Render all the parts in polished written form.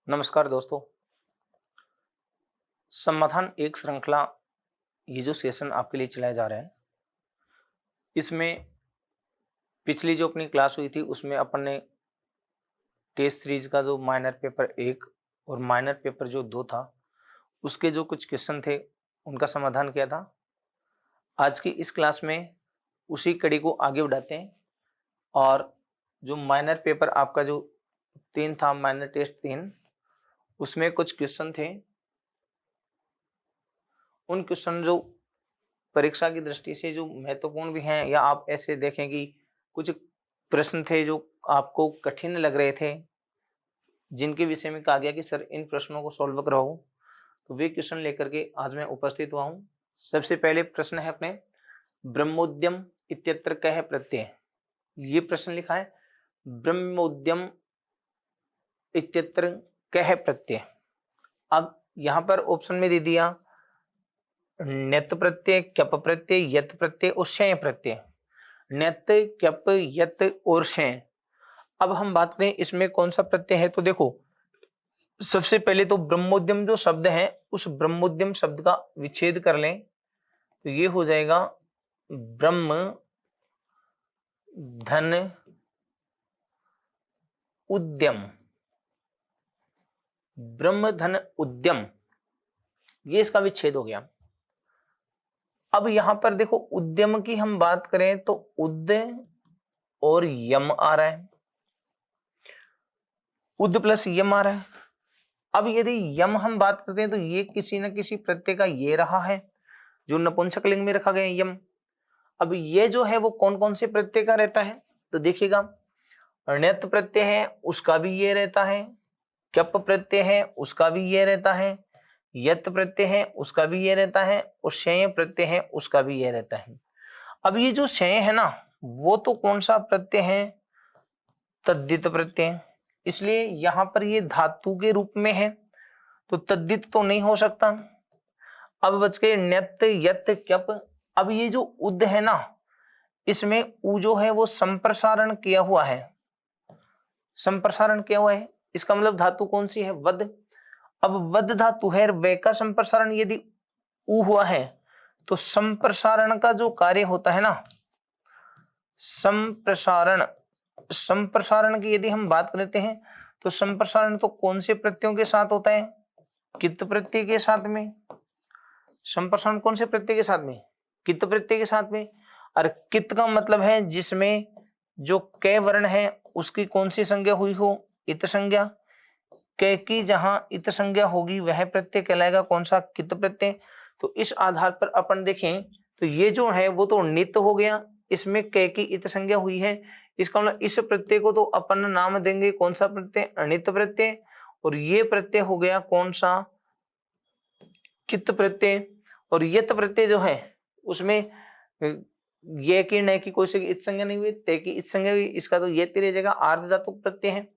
नमस्कार दोस्तों। समाधान एक श्रृंखला, ये जो सेशन आपके लिए चलाए जा रहे हैं, इसमें पिछली जो अपनी क्लास हुई थी उसमें अपन ने टेस्ट सीरीज का जो माइनर पेपर 1 और माइनर पेपर जो 2 था, उसके जो कुछ क्वेश्चन थे उनका समाधान किया था। आज की इस क्लास में उसी कड़ी को आगे बढ़ाते हैं और जो माइनर पेपर आपका जो 3 था, माइनर टेस्ट 3, उसमें कुछ क्वेश्चन थे। उन क्वेश्चन जो परीक्षा की दृष्टि से जो महत्वपूर्ण भी हैं, या आप ऐसे देखें कि कुछ प्रश्न थे जो आपको कठिन लग रहे थे, जिनके विषय में कहा गया कि सर इन प्रश्नों को सॉल्व कराओ, तो वे क्वेश्चन लेकर के आज मैं उपस्थित हुआ हूं। सबसे पहले प्रश्न है अपने, ब्रह्मोद्यम इत्यत्र कह प्रत्यय। ये प्रश्न लिखा है, ब्रह्मोद्यम इत्यत्र कह प्रत्यय। अब यहां पर ऑप्शन में दे दिया ण्यत प्रत्यय, क्यप प्रत्यय, यत प्रत्यय और शय प्रत्यय। ण्यत, क्यप, यत और शय। अब हम बात करें इसमें कौन सा प्रत्यय है, तो देखो सबसे पहले तो ब्रह्मोद्यम जो शब्द है, उस ब्रह्मोद्यम शब्द का विच्छेद कर लें तो ये हो जाएगा ब्रह्म धन उद्यम। ब्रह्म धन उद्यम, ये इसका विच्छेद हो गया। अब यहां पर देखो उद्यम की हम बात करें तो उद और यम आ रहा है, उद प्लस यम आ रहा है। अब यदि यम हम बात करते हैं तो ये किसी न किसी प्रत्यय का ये रहा है जो नपुंसक लिंग में रखा गया है, यम। अब ये जो है वो कौन कौन से प्रत्यय का रहता है, तो देखिएगा ण्यत प्रत्यय है उसका भी ये रहता है, क्यप प्रत्यय है उसका भी ये रहता है, यत प्रत्यय है उसका भी ये रहता है, और शय प्रत्यय है उसका भी ये रहता है। अब ये जो शय है ना, वो तो कौन सा प्रत्यय है, तद्धित प्रत्यय। इसलिए यहां पर ये धातु के रूप में है तो तद्धित तो नहीं हो सकता। अब बच गए ण्यत, यत, क्यप। अब ये जो उद है ना, इसमें उ जो है वो संप्रसारण किया हुआ है, संप्रसारण किया हुआ है। इसका मतलब धातु कौन सी है, वद। अब वद धातु है, वे का संप्रसारण यदि उ हुआ है तो संप्रसारण का जो कार्य होता है ना, संप्रसारण, संप्रसारण की यदि हम बात करते हैं तो संप्रसारण तो कौन से प्रत्ययों के साथ होता है, कित प्रत्यय के साथ में। संप्रसारण कौन से प्रत्यय के साथ में, कित प्रत्यय के साथ में। और कित का मतलब है जिसमें जो क वर्ण है उसकी कौन सी संज्ञा हुई हो, इत संज्ञा। क की जहां इत संज्ञा होगी वह प्रत्यय कहलाएगा कौन सा, कित प्रत्यय। तो इस आधार पर अपन देखें तो ये जो है वो तो नित हो गया, इसमें क की इत संज्ञा हुई है। इसका मतलब इस प्रत्यय को तो अपन नाम देंगे कौन सा प्रत्यय, अनित प्रत्यय। और ये प्रत्यय हो गया कौन सा, कित प्रत्यय। और यत प्रत्यय जो है उसमें ये की न की कोई से इत संज्ञा नहीं हुई, ते की इत संज्ञा हुई, इसका तो ये तेरे जगह आर्ध धातु प्रत्यय है।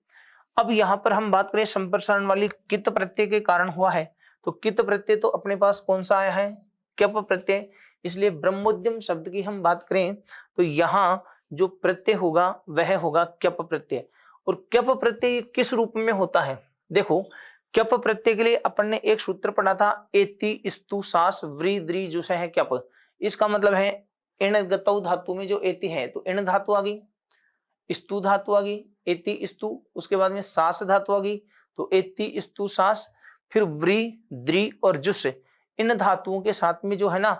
अब यहां पर हम बात करें संप्रसारण वाली कित प्रत्यय के कारण हुआ है, तो कित प्रत्यय तो अपने पास कौन सा आया है, क्यप प्रत्यय। इसलिए ब्रह्मोद्यम शब्द की हम बात करें तो यहां जो प्रत्यय होगा वह होगा क्यप प्रत्यय। और क्यप प्रत्यय किस रूप में होता है, देखो क्यप प्रत्यय के लिए अपन ने एक सूत्र पढ़ा था, एति स्तु सास व्री द्री जुस है क्यप। इसका मतलब है इण गतौ धातु में जो एति है तो इण धातु आ गई, स्तु धातु आ गई, एति स्तु, उसके बाद में सास धातु आ गई तो एति स्तु सास, फिर व्री द्री और जुस, इन धातुओं के साथ में जो है ना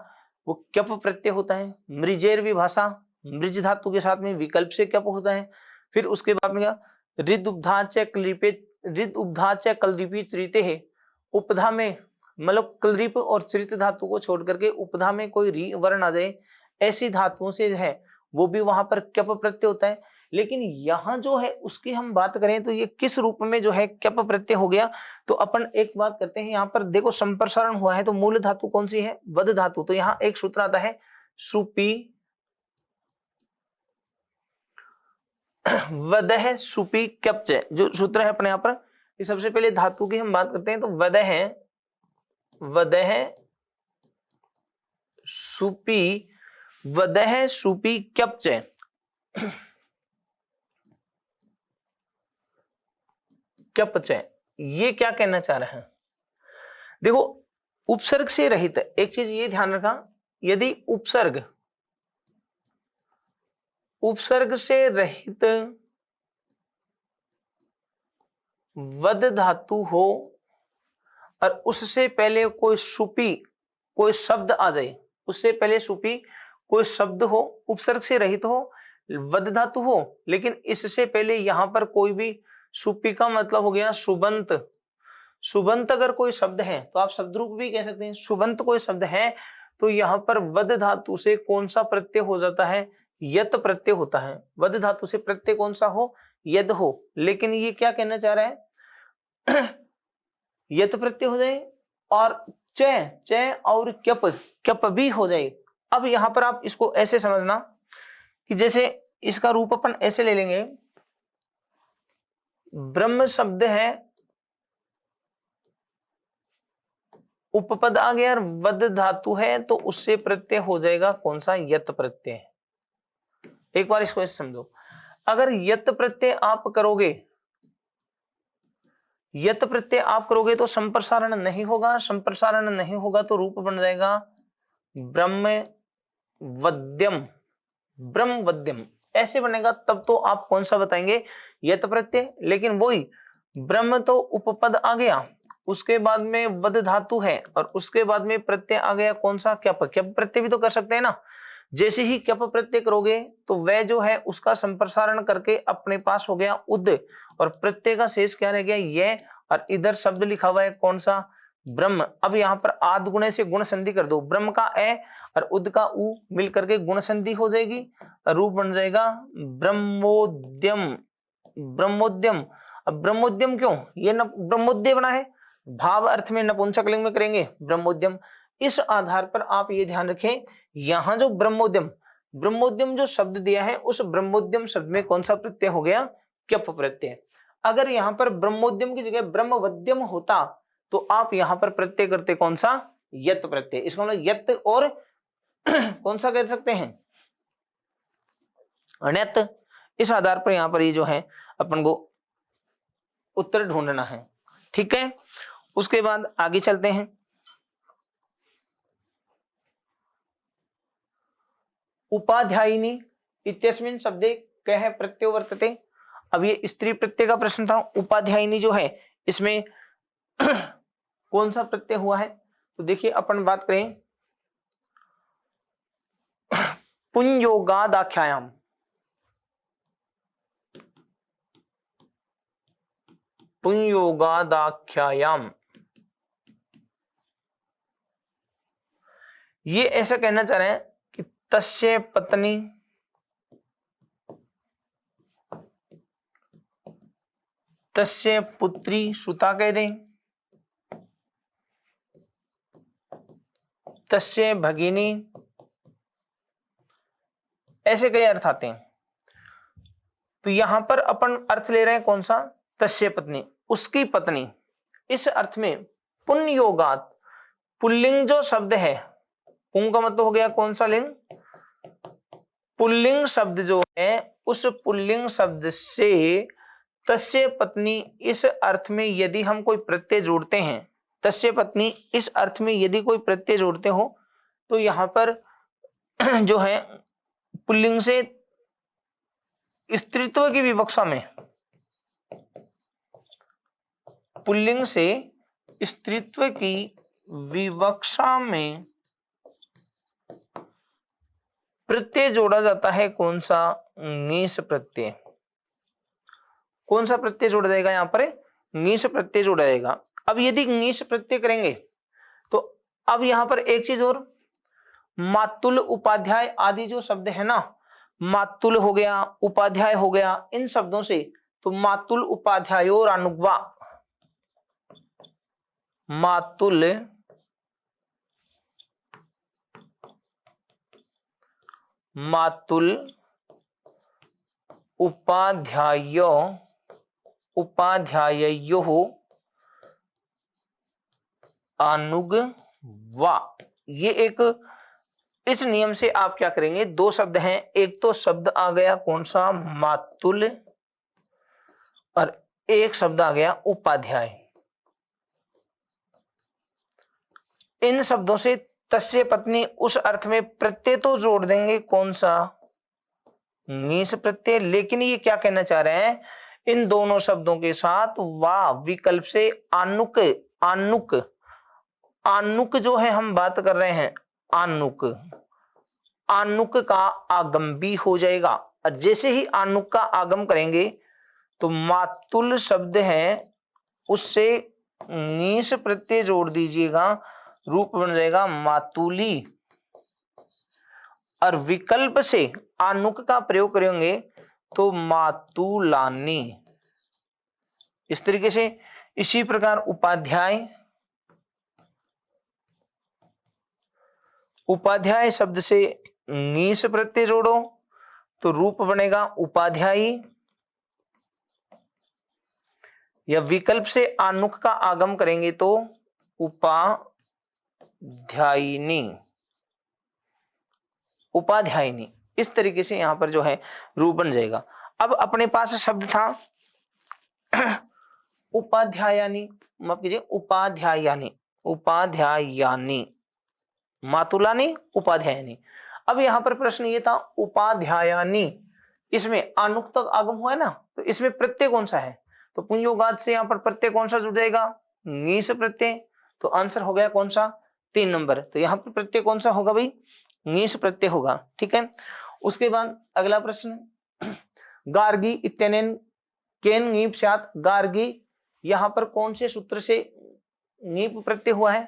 वो क्यप प्रत्यय होता है। मृजेर विभाषा, मृज धातु के साथ में विकल्प से क्यप होता है। फिर उसके बाद में क्या, रिद उपधा च क्लिपे, रिद उपधा च कलरिपी चरिते है। उपधा में मतलब कलरिप और चरित धातु को छोड़ करके उपधा में कोई री वर्ण आ जाए, ऐसी धातुओं से है वो भी वहां पर क्यप प्रत्यय होता है। लेकिन यहां जो है उसकी हम बात करें तो ये किस रूप में जो है क्यप प्रत्यय हो गया, तो अपन एक बात करते हैं, यहाँ पर देखो संप्रसारण हुआ है तो मूल धातु कौन सी है, वद धातु। तो यहाँ एक सूत्र आता है सुपी वदह सुपी क्यपच, जो सूत्र है अपने यहाँ पर। सबसे पहले धातु की हम बात करते हैं तो वदह, वदह सुपी, वदह सुपी क्यपच। क्यपच, ये क्या कहना चाह रहे हैं? देखो, उपसर्ग से रहित, एक चीज ये ध्यान रखना, यदि उपसर्ग से रहित वद धातु हो और उससे पहले कोई सुपी कोई शब्द आ जाए, उससे पहले सुपी कोई शब्द हो, उपसर्ग से रहित हो, वद धातु हो, लेकिन इससे पहले यहां पर कोई भी सुपी का मतलब हो गया सुबंत। सुबंत अगर कोई शब्द है तो आप शब्द रूप भी कह सकते हैं। सुबंत कोई शब्द है तो यहां पर वद धातु से कौन सा प्रत्यय हो जाता है? यत प्रत्यय होता है। वद धातु से प्रत्यय कौन सा हो? यद हो। लेकिन ये क्या कहना चाह रहा है? यत प्रत्यय हो जाए और च और क्यप भी हो जाए। अब यहां पर आप इसको ऐसे समझना कि जैसे इसका रूप अपन ऐसे ले लेंगे, ब्रह्म शब्द है, उपपद आ गया और वद धातु है तो उससे प्रत्यय हो जाएगा कौन सा? यत प्रत्यय। एक बार इसको ऐसे समझो, अगर यत प्रत्यय आप करोगे, यत प्रत्यय आप करोगे तो संप्रसारण नहीं होगा, संप्रसारण नहीं होगा तो रूप बन जाएगा ब्रह्म वद्यम। ब्रह्म वद्यम ऐसे बनेगा, तब तो आप कौन सा बताएंगे? यत प्रत्यय। लेकिन वही ब्रह्म तो उपपद आ गया, उसके बाद में वद धातु है और उसके बाद में प्रत्यय आ गया कौन सा? क्यप। क्यप प्रत्यय भी तो कर सकते हैं ना। जैसे ही क्यप प्रत्यय करोगे तो वह जो है उसका संप्रसारण करके अपने पास हो गया उद, और प्रत्यय का शेष क्या रह गया? ये। और इधर शब्द लिखा हुआ है कौन सा? ब्रह्म। अब यहाँ पर आद गुणे से गुण संधि कर दो, ब्रह्म का ए और उद का उ मिल करके गुण संधि हो जाएगी, रूप बन जाएगा ब्रह्मोद्यम। ब्रह्मोद्यम। अब ब्रह्मोद्यम क्यों? ये ब्रह्मोद्य बना है, भाव अर्थ में नपुंसक लिंग में करेंगे ब्रह्मोद्यम। इस आधार पर आप ये ध्यान रखें, यहां जो ब्रह्मोद्यम, ब्रह्मोद्यम जो शब्द दिया है उस ब्रह्मोद्यम शब्द में कौन सा प्रत्यय हो गया? क्यप प्रत्यय। अगर यहां पर ब्रह्मोद्यम की जगह ब्रह्मवद्यम होता तो आप यहां पर प्रत्यय करते कौन सा? यत प्रत्यय। इसका मतलब यत और कौन सा कह सकते हैं? अण्यत। इस आधार पर यहां पर ये जो है अपन को उत्तर ढूंढना है। ठीक है, उसके बाद आगे चलते हैं। उपाध्यायिनी इत्यस्मिन् शब्दे कः प्रत्ययो वर्तते। अब ये स्त्री प्रत्यय का प्रश्न था। उपाध्यायिनी जो है इसमें कौन सा प्रत्यय हुआ है? तो देखिए अपन बात करें पुंयोगादाख्यायाम। पुंयोगादाख्यायाम, ये ऐसा कहना चाह रहे हैं कि तस्य पत्नी तस्य पुत्री सुता कह दें, तस्य भगिनी, ऐसे कई अर्थ आते हैं। तो यहां पर अपन अर्थ ले रहे हैं कौन सा? तस्य पत्नी, उसकी पत्नी। इस अर्थ में पुंयोगात, पुल्लिंग जो शब्द है, पुंग का मतलब हो गया कौन सा? लिंग। पुल्लिंग शब्द जो है उस पुल्लिंग शब्द से तस्य पत्नी इस अर्थ में यदि हम कोई प्रत्यय जोड़ते हैं, तस्य पत्नी इस अर्थ में यदि कोई प्रत्यय जोड़ते हो तो यहां पर जो है पुल्लिंग से स्त्रीत्व की विवक्षा में, पुल्लिंग से स्त्रीत्व की विवक्षा में प्रत्यय जोड़ा जाता है कौन सा? ङीस प्रत्यय। कौन सा प्रत्यय जोड़ा जाएगा? यहां पर ङीस प्रत्यय जोड़ा जाएगा। अब यदि ङीस प्रत्यय करेंगे तो अब यहां पर एक चीज और, मातुल उपाध्याय आदि जो शब्द है ना, मातुल हो गया, उपाध्याय हो गया, इन शब्दों से तो मातुल उपाध्यायोर अनुग्वा, मातुल मातुल उपाध्यायो उपाध्याययोः अनुग्वा, ये एक, इस नियम से आप क्या करेंगे? दो शब्द हैं, एक तो शब्द आ गया कौन सा? मातुल, और एक शब्द आ गया उपाध्याय। इन शब्दों से तस्य पत्नी उस अर्थ में प्रत्यय तो जोड़ देंगे, कौन सा, नीस प्रत्यय। लेकिन ये क्या कहना चाह रहे हैं, इन दोनों शब्दों के साथ वा विकल्प से आनुक, आनुक, आनुक जो है हम बात कर रहे हैं, आनुक, आनुक का आगम भी हो जाएगा। और जैसे ही आनुक का आगम करेंगे तो मातुल शब्द है उससे नीस प्रत्यय जोड़ दीजिएगा, रूप बन जाएगा मातुली। और विकल्प से आनुक का प्रयोग करेंगे तो मातुलानी। इस तरीके से इसी प्रकार उपाध्याय, उपाध्याय शब्द से नीस प्रत्यय जोड़ो तो रूप बनेगा उपाध्यायी। या विकल्प से आनुक का आगम करेंगे तो उपाध्यायिनी, उपाध्यायिनी। इस तरीके से यहां पर जो है रूप बन जाएगा। अब अपने पास शब्द था उपाध्यायानी, माफ कीजिए उपाध्यायानी, उपाध्यायानी, मातुलानी, उपाध्यायानी। अब यहां पर प्रश्न ये था उपाध्यायानी, इसमें आनुक तक आगम हुआ है ना, तो इसमें प्रत्यय कौन सा है, तो पुंजोगात से यहां पर प्रत्यय कौन सा जुड़ जाएगा, नीस प्रत्यय। तो आंसर हो गया कौन सा, 3 नंबर। तो यहाँ पर प्रत्यय कौन सा होगा भाई, नीस प्रत्यय होगा। ठीक है। उसके बाद अगला प्रश्न, गार्गी इत्यनेन केन नीप स्यात्, गार्गी यहाँ पर कौन से सूत्र से नीप प्रत्यय हुआ है,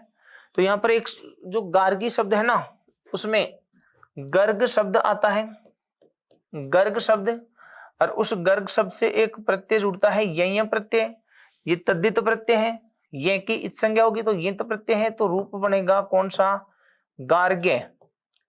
तो यहाँ पर एक जो गार्गी शब्द है ना उसमें गर्ग शब्द आता है, गर्ग शब्द, और उस गर्ग शब्द से एक प्रत्यय जुड़ता है यय प्रत्यय, ये तद्धित प्रत्यय है, ये की इत संज्ञा होगी तो ये प्रत्यय है, तो रूप बनेगा कौन सा, गार्ग्य।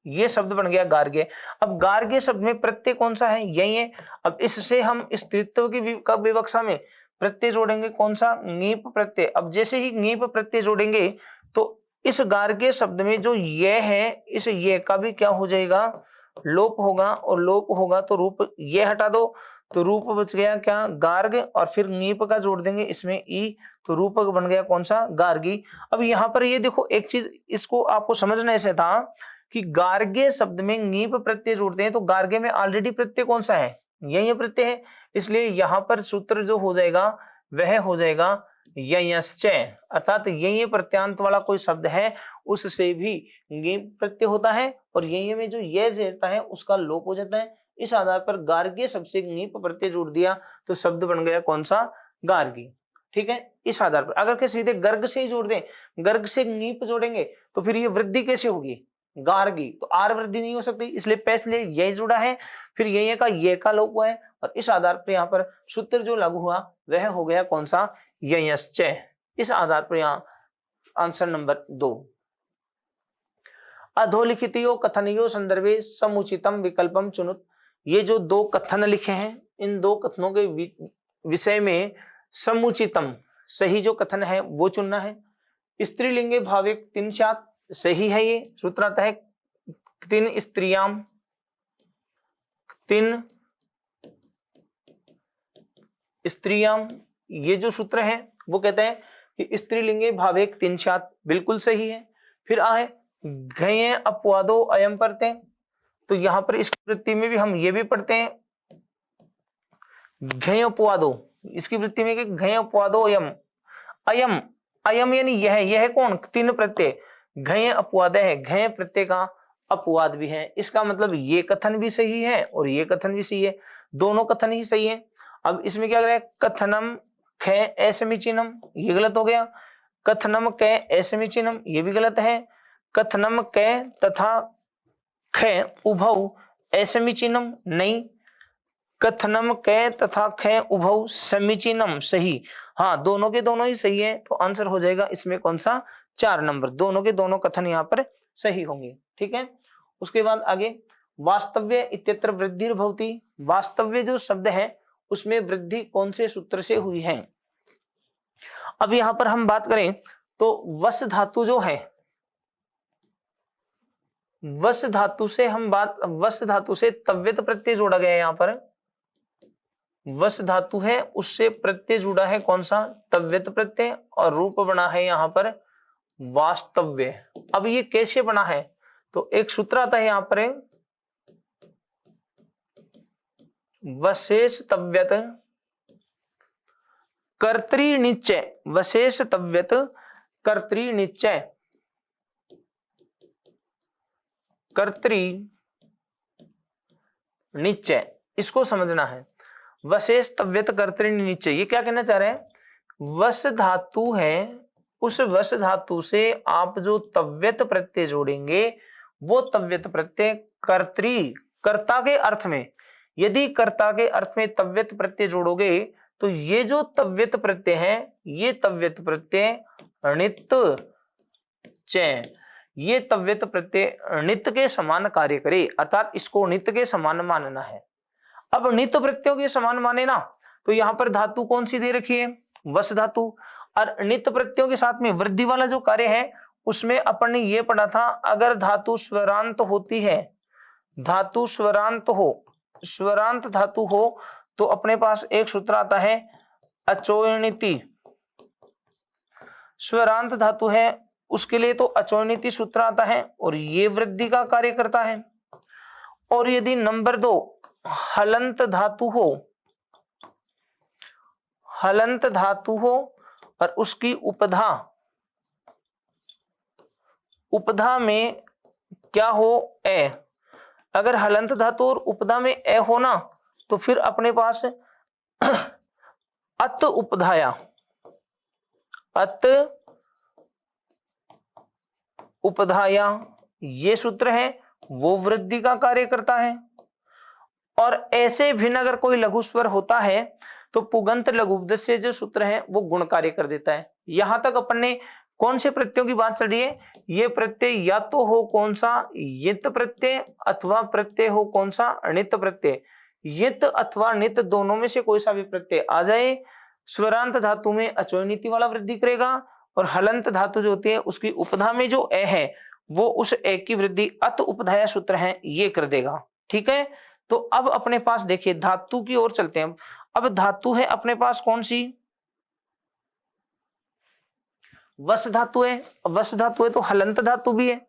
ये शब्द बन गया गार्ग्य। अब गार्ग्य शब्द में प्रत्यय कौन सा है, यही है। अब इससे हम स्त्रीत्व की विवक्षा में प्रत्यय जोड़ेंगे कौन सा, नीप प्रत्यय। अब जैसे ही नीप प्रत्यय जोड़ेंगे तो इस गार्ग्य शब्द में जो ये है, इस ये का भी क्या हो जाएगा, लोप होगा, और लोप होगा तो रूप ये हटा दो तो रूप बच गया क्या, गार्ग, और फिर नीप का जोड़ देंगे इसमें ई, तो रूप बन गया कौन सा, गार्गी। अब यहाँ पर ये देखो एक चीज इसको आपको समझने से था कि गार्ग्य शब्द में नीप प्रत्यय जोड़ते हैं तो गार्ग्य में ऑलरेडी प्रत्यय कौन सा है, यही प्रत्यय है, इसलिए यहाँ पर सूत्र जो हो जाएगा वह हो जाएगा ययश्चय, अर्थात यही प्रत्यांत वाला कोई शब्द है उससे भी नीप प्रत्यय होता है, और यही में जो ये रहता है उसका लोप हो जाता है। इस आधार पर गार्ग्य शब्द से नीप प्रत्यय जोड़ दिया तो शब्द बन गया कौन सा, गार्गी। ठीक है। इस आधार पर अगर के सीधे गर्ग से ही जोड़ दें, गर्ग से नीप जोड़ेंगे तो फिर ये वृद्धि कैसे होगी, गार्गी, तो आर वृद्धि नहीं हो सकती, इसलिए पहले यही जुड़ा है, फिर ये का ये का लोप हुआ है, और इस आधार पर यहाँ पर सूत्र जो लागू हुआ वह हो गया कौन सा, ययश्चय। इस आधार पर यहाँ आंसर नंबर 2। अधोलिखितो कथनियो संदर्भे समुचितम विकल्पम चुनुत। ये जो 2 कथन लिखे हैं, इन 2 कथनों के विषय में समुचितम, सही जो कथन है वो चुनना है। स्त्रीलिंगे भावे 3 स्यात्, सही है, ये सूत्र आता है 3 स्त्रियाम, 3 स्त्रियाम, ये जो सूत्र है वो कहते हैं कि स्त्रीलिंगे भावे 3 स्यात्, बिल्कुल सही है। फिर आए घय अपवादो अयम प्रत्यय, तो यहां पर इस वृत्ति में भी हम ये भी पढ़ते हैं घय अपवादो, इसकी वृत्ति में कि घय अपवादो अयम, अयम, अयम यानी यह कौन, 3 प्रत्यय, घय अपवाद है, घय प्रत्यय का अपवाद भी है, इसका मतलब ये कथन भी सही है और ये कथन भी सही है, दोनों कथन ही सही है। अब इसमें क्या करें, कथनम ख असमीचीनम, ये गलत हो गया, कथनम क असमीचीनम, ये भी गलत है, कथनम क तथा ख उभौ असमीचीनम, नहीं, कथनम क तथा ख उभौ समीचीनम, सही, हाँ दोनों के दोनों ही सही है, तो आंसर हो जाएगा इसमें कौन सा, 4 नंबर, दोनों के दोनों कथन यहाँ पर सही होंगे। ठीक है। उसके बाद आगे वास्तव्य इत्यत्र वृद्धि भवति, वास्तव्य जो शब्द है उसमें वृद्धि कौन से सूत्र से हुई है। अब यहां पर हम बात करें तो वस धातु जो है, वस धातु से हम बात, वस धातु से तव्यत प्रत्यय जोड़ा गया है, यहाँ पर वस धातु है उससे प्रत्यय जुड़ा है कौन सा, तव्यत प्रत्यय, और रूप बना है यहाँ पर वास्तव्य। अब ये कैसे बना है, तो एक सूत्र आता है यहां पर, वशेषतव्यत कर्तृनिश्चय, वशेषतव्यत कर्तृनिश्चय, कर्तृनिश्चय, इसको समझना है। वशेषतव्यत कर्तृनिश्चय, ये क्या कहना चाह रहे हैं, वश धातु है, उस वश धातु से आप जो तव्यत प्रत्यय जोड़ेंगे वो तव्यत प्रत्यय कर्ता के अर्थ में, यदि कर्ता के अर्थ में तव्यत प्रत्यय जोड़ोगे तो ये जो तव्यत प्रत्यय है ये तव्यत प्रत्यय णित च, ये तव्यत प्रत्यय णित के समान कार्य करे, अर्थात इसको णित के समान मानना है। अब णित प्रत्ययों के समान माने ना, तो यहां पर धातु कौन सी दे रखी है, वश धातु, और णित प्रत्ययों के साथ में वृद्धि वाला जो कार्य है उसमें अपन ने ये पढ़ा था, अगर धातु स्वरांत होती है, धातु स्वरांत हो, स्वरांत धातु हो तो अपने पास एक सूत्र आता है अचोयनिति। स्वरांत धातु है उसके लिए तो अचोयनिति सूत्र आता है और ये वृद्धि का कार्य करता है। और यदि नंबर 2 हलंत धातु हो, हलंत धातु हो और उसकी उपधा, उपधा में क्या हो, ए, अगर हलंत धातु और उपधा में ए हो ना तो फिर अपने पास अत उपधाया, अत उपधाया ये सूत्र है वो वृद्धि का कार्य करता है। और ऐसे भिन्न अगर कोई लघु स्वर होता है तो पुगंत लघुपदेश से जो सूत्र है वो गुण कार्य कर देता है। यहां तक अपन ने कौन से प्रत्ययों की बात चल रही है, ये प्रत्यय या तो हो कौन सा, यित प्रत्यय, अथवा प्रत्यय हो कौन सा, णित प्रत्यय। यित अथवा नित दोनों में से कोई सा भी प्रत्यय आ जाए, स्वरांत धातु में अचोयनीति वाला वृद्धि करेगा, और हलंत धातु जो होती है उसकी उपधा में जो ए है वो उस ए की वृद्धि अत उपधाया सूत्र है ये कर देगा। ठीक है, तो अब अपने पास देखिए धातु की ओर चलते हैं। अब धातु है अपने पास कौन सी, वश धातु है। वश धातु है तो हलंत धातु भी है।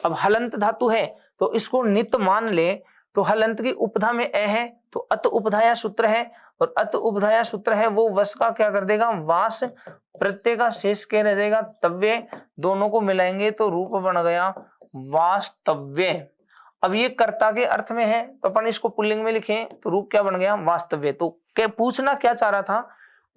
अब हलंत धातु है तो इसको नित मान ले, तो हलंत की उपधा में ए है तो अत उपधाया सूत्र है, और अत उपधाया सूत्र है वो वश का क्या कर देगा, वास प्रत्यय का शेष क्या रह जाएगा, तव्य, दोनों को मिलाएंगे तो रूप बन गया वास्तव्य। अब ये कर्ता के अर्थ में है तो अपन इसको पुल्लिंग में लिखें तो रूप क्या बन गया, वास्तव्य। तो क्या पूछना क्या चाह रहा था,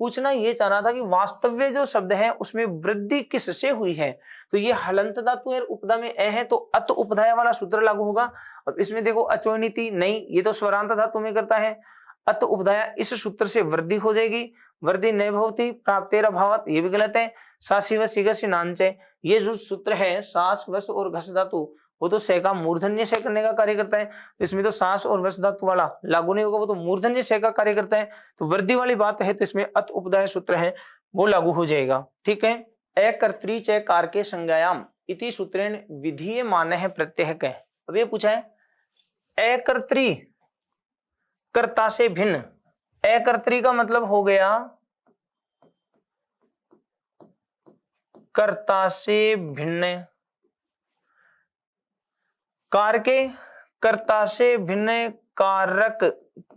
पूछना ये चाह रहा था कि वास्तव्य जो शब्द है उसमें वृद्धि किससे हुई है, तो ये हलंत धातु है, उपधा में ए है तो अत उपधाया वाला सूत्र लागू होगा। अब इसमें देखो अचोयनीति नहीं, ये तो स्वरांत धातु में करता है, अत उपधाया इस सूत्र से वृद्धि हो जाएगी, वृद्धि नहीं भवती प्राप्तेर अभावत, ये भी गलत है। सासी व सिगस नांचे, ये जो सूत्र है सास वस और घस धातु वो तो से का मूर्धन्य से करने का कार्य करता है, इसमें तो सास और वस धातु वाला लागू नहीं होगा, वो तो मूर्धन्य से का कार्य करता है। तो वृद्धि वाली बात है तो इसमें अत उपधाय सूत्र है वो लागू हो जाएगा। ठीक है, अकर्तृ च कारके संज्ञायाम इति सूत्रेण विधीये मानः प्रत्यय कह। अब ये पूछा है अकर्तृ कर्ता से भिन्न, अकर्तृ का मतलब हो गया कर्ता से भिन्न, कारके कर्ता से भिन्न, कारक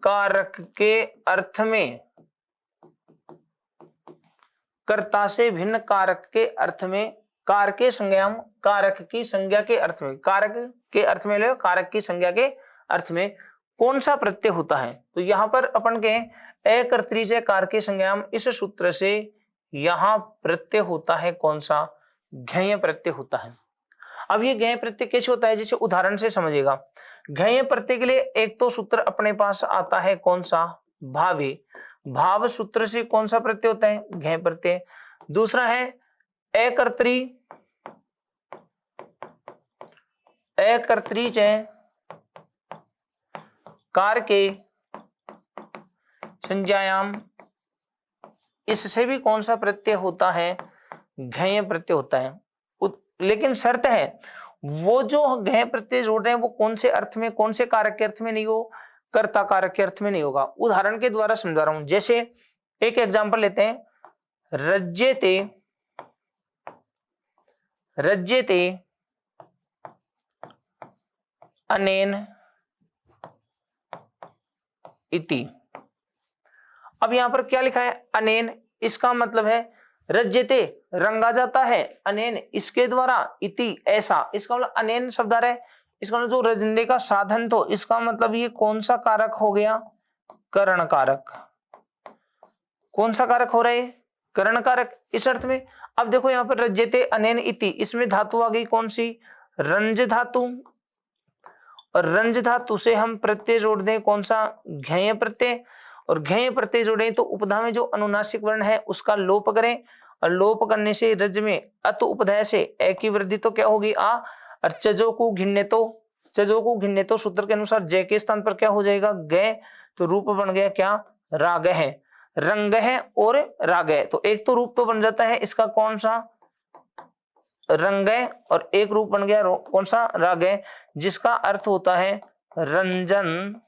कारक के अर्थ में, कर्ता से भिन्न कारक के अर्थ में, कारके संज्ञाम कारक की संज्ञा के अर्थ में, कारक के अर्थ में ले, कारक की संज्ञा के अर्थ में कौन सा प्रत्यय होता है, तो यहां पर अपन के अकर्तृ से कारके संज्ञाम इस सूत्र से यहां प्रत्यय होता है कौन सा, घ्यय प्रत्यय होता है। अब ये घ्यय प्रत्यय कैसे होता है, जैसे उदाहरण से समझिएगा। घ्यय प्रत्यय के लिए एक तो सूत्र अपने पास आता है कौन सा, भावे, भाव सूत्र से कौन सा प्रत्यय होता है, घ्यय प्रत्यय। दूसरा है अकर्तृ, अकर्तृ च कारके संज्ञायाम, इससे भी कौन सा प्रत्यय होता है, घ्यय प्रत्यय होता है। लेकिन शर्त है वो जो घ्यय प्रत्यय जोड़ रहे हैं वो कौन से अर्थ में, कौन से कारक के अर्थ में नहीं हो, कर्ता कारक के अर्थ में नहीं होगा। उदाहरण के द्वारा समझा रहा हूं, जैसे एक एग्जांपल लेते हैं, रज्यते रज्यते अनेन इति। अब यहां पर क्या लिखा है? अनेन, इसका मतलब है रज्यते रंगा जाता है, अनेन इसके द्वारा, इति ऐसा, इसका मतलब अनेन शब्द आ रहा है, इसका मतलब जो रजने का साधन, तो इसका मतलब ये कौन सा कारक हो गया? करण कारक। कौन सा कारक हो रहा है? करण कारक। इस अर्थ में अब देखो यहां पर रज्यते अनेन इति, इसमें धातु आ गई कौन सी? रंज धातु। और रंज धातु से हम प्रत्यय जोड़ दें, कौन सा? घय प्रत्यय। और घय प्रत्यय जोड़े तो उपधा में जो अनुनासिक वर्ण है उसका लोप करें, और लोप करने से रज में अत उपधाय से ए की वृद्धि तो क्या होगी? आ। और चजो को घिन्ने तो, चजो को घिन्ने तो सूत्र के अनुसार जय के स्थान पर क्या हो जाएगा? गय। तो रूप बन गया क्या? राग है, रंग है और राग है। तो एक तो रूप तो बन जाता है इसका कौन सा? रंग है, और एक रूप बन गया कौन सा? राग है, जिसका अर्थ होता है रंजन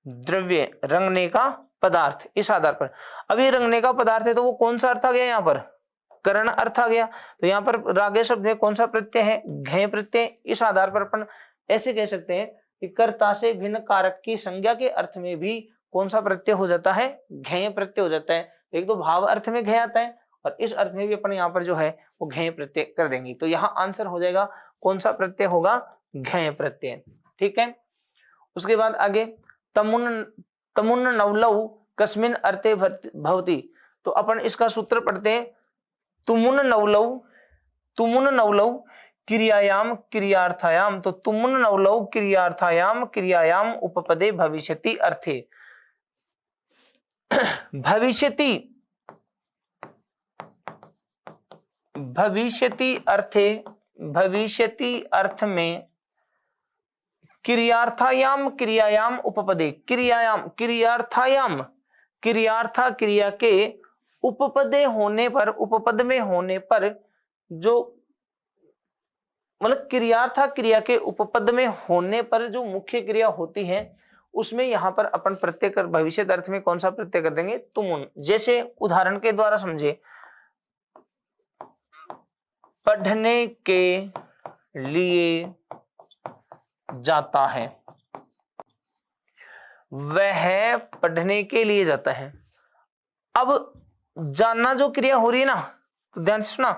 द्रव्य, रंगने का पदार्थ। इस आधार पर अब ये रंगने का पदार्थ है तो वो कौन सा अर्थ आ गया? यहाँ पर करण अर्थ आ गया। तो यहाँ पर रागे शब्द में कौन सा प्रत्यय है? घय प्रत्यय। इस आधार पर अपन ऐसे कह सकते हैं कि कर्ता से भिन्न कारक की संज्ञा के अर्थ में भी कौन सा प्रत्यय हो जाता है? घय प्रत्यय हो जाता है। एक तो भाव अर्थ में घय आता है, और इस अर्थ में भी अपन यहाँ पर जो है वो घय प्रत्यय कर देंगे। तो यहाँ आंसर हो जाएगा कौन सा प्रत्यय होगा? घय प्रत्यय। ठीक है। उसके बाद आगे तमुन तमुन नवलौ कस्मिन अर्थे भवति। तो अपन इसका सूत्र पढ़ते हैं, तुमुन नवलौ, तुमुन नवलौ क्रियायाम क्रियार्थायाम। तो तुमुन नवलौ क्रियार्थायाम क्रियायाम उपपदे भविष्यति अर्थे। भविष्यति, भविष्यति अर्थे, भविष्यति अर्थ में क्रियार्थायाम क्रियायाम उपपदे, क्रियायाम क्रियार्थायाम, क्रियार्था क्रिया के उपपदे होने पर, उपपद में होने पर जो मतलब क्रियार्था क्रिया के उपपद में होने पर जो मुख्य क्रिया होती है उसमें यहां पर अपन प्रत्यय कर, भविष्य अर्थ में कौन सा प्रत्यय कर देंगे? तुमुन। जैसे उदाहरण के द्वारा समझे, पढ़ने के लिए जाता है, वह पढ़ने के लिए जाता है। अब जानना जो क्रिया हो रही है ना, तो ध्यान से सुना,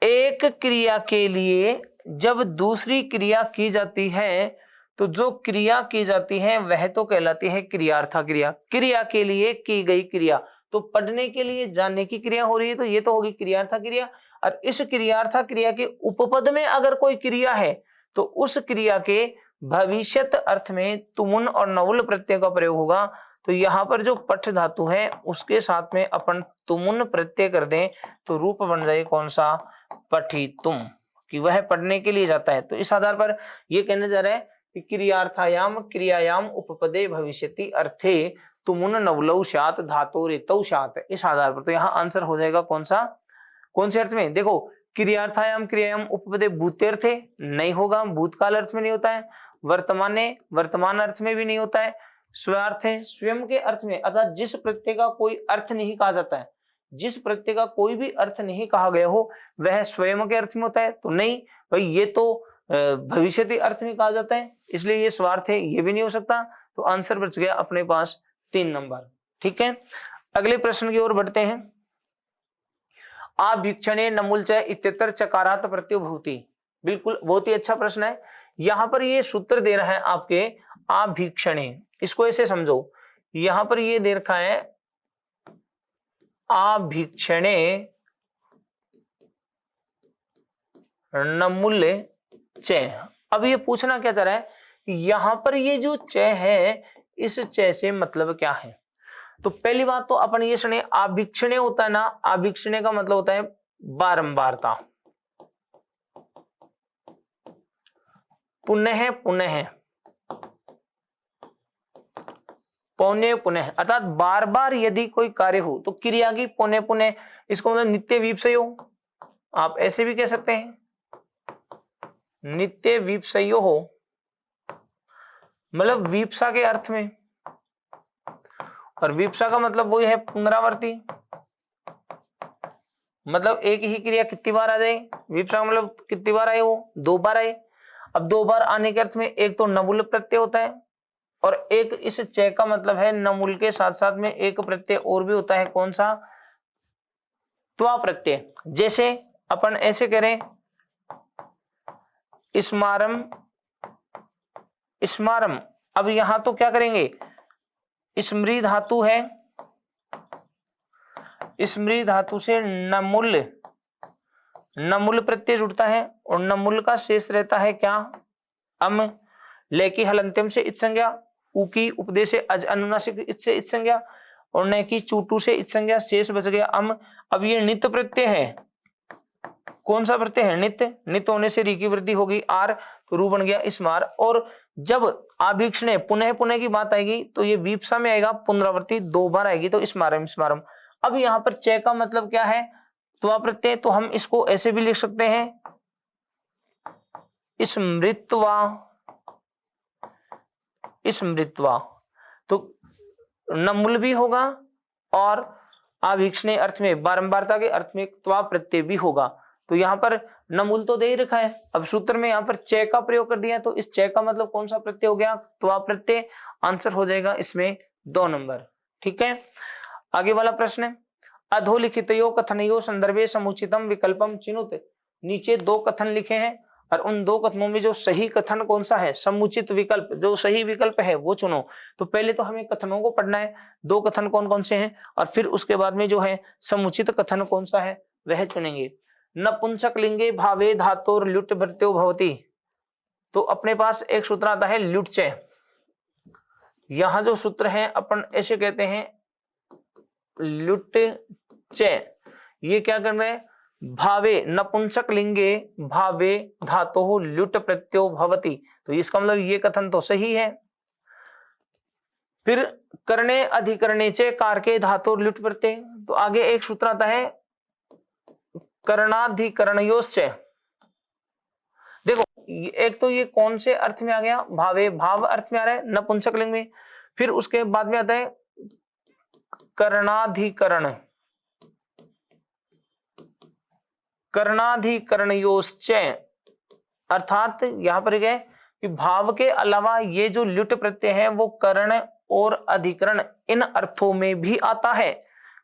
एक क्रिया के लिए जब दूसरी क्रिया की जाती है तो जो क्रिया की जाती है वह तो कहलाती है क्रियार्था क्रिया। क्रिया के लिए की गई क्रिया, तो पढ़ने के लिए जानने की क्रिया हो रही है तो ये तो होगी क्रियार्था क्रिया। और इस क्रियार्था क्रिया के उपपद में अगर कोई क्रिया है तो उस क्रिया के भविष्यत अर्थ में तुमुन और नवुल प्रत्यय का प्रयोग होगा। तो यहाँ पर जो पठ धातु है उसके साथ में अपन तुमुन प्रत्यय कर दें तो रूप बन जाए कौन सा? पठितुम, कि वह पढ़ने के लिए जाता है। तो इस आधार पर ये कहने जा रहा है कि क्रियार्थायाम क्रियायाम उपपदे भविष्यति अर्थे तुमुन नवलौ स्यात् धातु रेतौ स्यात्। इस आधार पर तो यहाँ आंसर हो जाएगा कौन सा? कौन से अर्थ में? देखो, क्रियार्थायाम क्रियायाम उपपदे भूतेर्थे नहीं होगा, भूतकाल अर्थ में नहीं होता है, वर्तमाने वर्तमान अर्थ में भी नहीं होता है, स्वार्थ है स्वयं के अर्थ में, अर्थात जिस प्रत्यय का कोई अर्थ नहीं कहा जाता है, जिस प्रत्यय का कोई भी अर्थ नहीं कहा गया हो वह स्वयं के अर्थ में होता है। तो नहीं भाई, ये तो भविष्यति अर्थ में कहा जाता है, इसलिए ये स्वार्थ है, ये भी नहीं हो सकता। तो आंसर बच गया अपने पास 3 नंबर। ठीक है, अगले प्रश्न की ओर बढ़ते हैं। आभीक्षणे नमुल च इत्यत्र चकारात प्रत्यय भूति। बिल्कुल बहुत ही अच्छा प्रश्न है। यहां पर ये सूत्र दे रहा है आपके आभीक्षणे, इसको ऐसे समझो, यहां पर ये दे रखा है आभीक्षणे नमुल च। अब ये पूछना क्या चाह रहा है, यहां पर ये जो च है इस च से मतलब क्या है? तो पहली बात तो अपन ये सुने, आभीक्षणे होता है ना, आभीक्षणे का मतलब होता है बारंबारता, पुनः पुनः, पौने पुनः, अर्थात बार बार यदि कोई कार्य हो तो क्रिया की पौने पुनः, इसको मतलब नित्य वीप्सयो, आप ऐसे भी कह सकते हैं नित्य वीप्सयो हो, मतलब वीप्सा के अर्थ में। और वीप्सा का मतलब वही है पुनरावर्ती। मतलब एक ही क्रिया कितनी बार आ जाए, विपसर्ग मतलब कितनी बार आए, वो 2 बार आए। अब 2 बार आने के अर्थ में एक तो नमूल प्रत्यय होता है और एक इस च का मतलब है नमूल के साथ साथ में एक प्रत्यय और भी होता है, कौन सा, त्वा प्रत्यय। जैसे अपन ऐसे करें, स्मारम स्मारम। अब यहां तो क्या करेंगे, स्मृ धातु है, स्मृ धातु से नमुल नमुल प्रत्यय जुड़ता है और नमुल का शेष रहता है क्या, अम। लेकी हलंत्यम से इत संज्ञा, उ की उपदेश से अज अनुनासिक इत से इत संज्ञा और न की चूटू से इत संज्ञा, शेष बच गया अम। अब ये नित्य प्रत्यय है, कौन सा प्रत्यय है, नित्य। नित्य होने से री की वृद्धि होगी आर, तो रू बन गया स्मार। और जब आभीक्षणे पुनः पुनः की बात आएगी तो ये वीपसा में आएगा, पुनरावृत्ति 2 बार आएगी तो स्मारम स्मारम। अब यहाँ पर च का मतलब क्या है, त्वा प्रत्यय, तो हम इसको ऐसे भी लिख सकते हैं, स्मृत्वा स्मृत्वा। तो नमुल भी होगा और आभीक्षणे अर्थ में बारंबारता के अर्थ में त्वा प्रत्यय भी होगा। तो यहाँ पर नमूल तो दे ही रखा है, अब सूत्र में यहाँ पर च का प्रयोग कर दिया, तो इस च का मतलब कौन सा प्रत्यय हो गया, त्वा प्रत्यय। आंसर हो जाएगा इसमें 2 नंबर। ठीक है, आगे वाला प्रश्न, अधोलिखितयो कथनयो संदर्भे समुचितम विकल्पम चिनुत। नीचे 2 कथन लिखे हैं और उन 2 कथनों में जो सही कथन कौन सा है, समुचित विकल्प, जो सही विकल्प है वो चुनो। तो पहले तो हमें कथनों को पढ़ना है, 2 कथन कौन कौन से हैं, और फिर उसके बाद में जो है समुचित कथन कौन सा है वह चुनेंगे। नपुंसक लिंगे भावे धातुर ल्युट भृत्यो भवति। तो अपने पास एक सूत्र आता है ल्युट च। यहां जो सूत्र है अपन ऐसे कहते हैं ल्युट च। ये क्या कर रहे हैं, भावे नपुंसक लिंगे भावे धातु ल्युट प्रत्यो भवति। तो इसका मतलब ये कथन तो सही है। फिर करणे अधिकरणे चे कारके धातु ल्युट प्रत्यय। तो आगे एक सूत्र आता है करणाधिकरणयोश्च। देखो एक तो ये कौन से अर्थ में आ गया, भावे भाव अर्थ में आ रहा है नपुंसक लिंग में। फिर उसके बाद में आता है करणाधिकरण कर्णाधिकरणयोश्च, अर्थात यहां पर क्या है कि भाव के अलावा ये जो ल्युट प्रत्यय है वो कर्ण और अधिकरण इन अर्थों में भी आता है।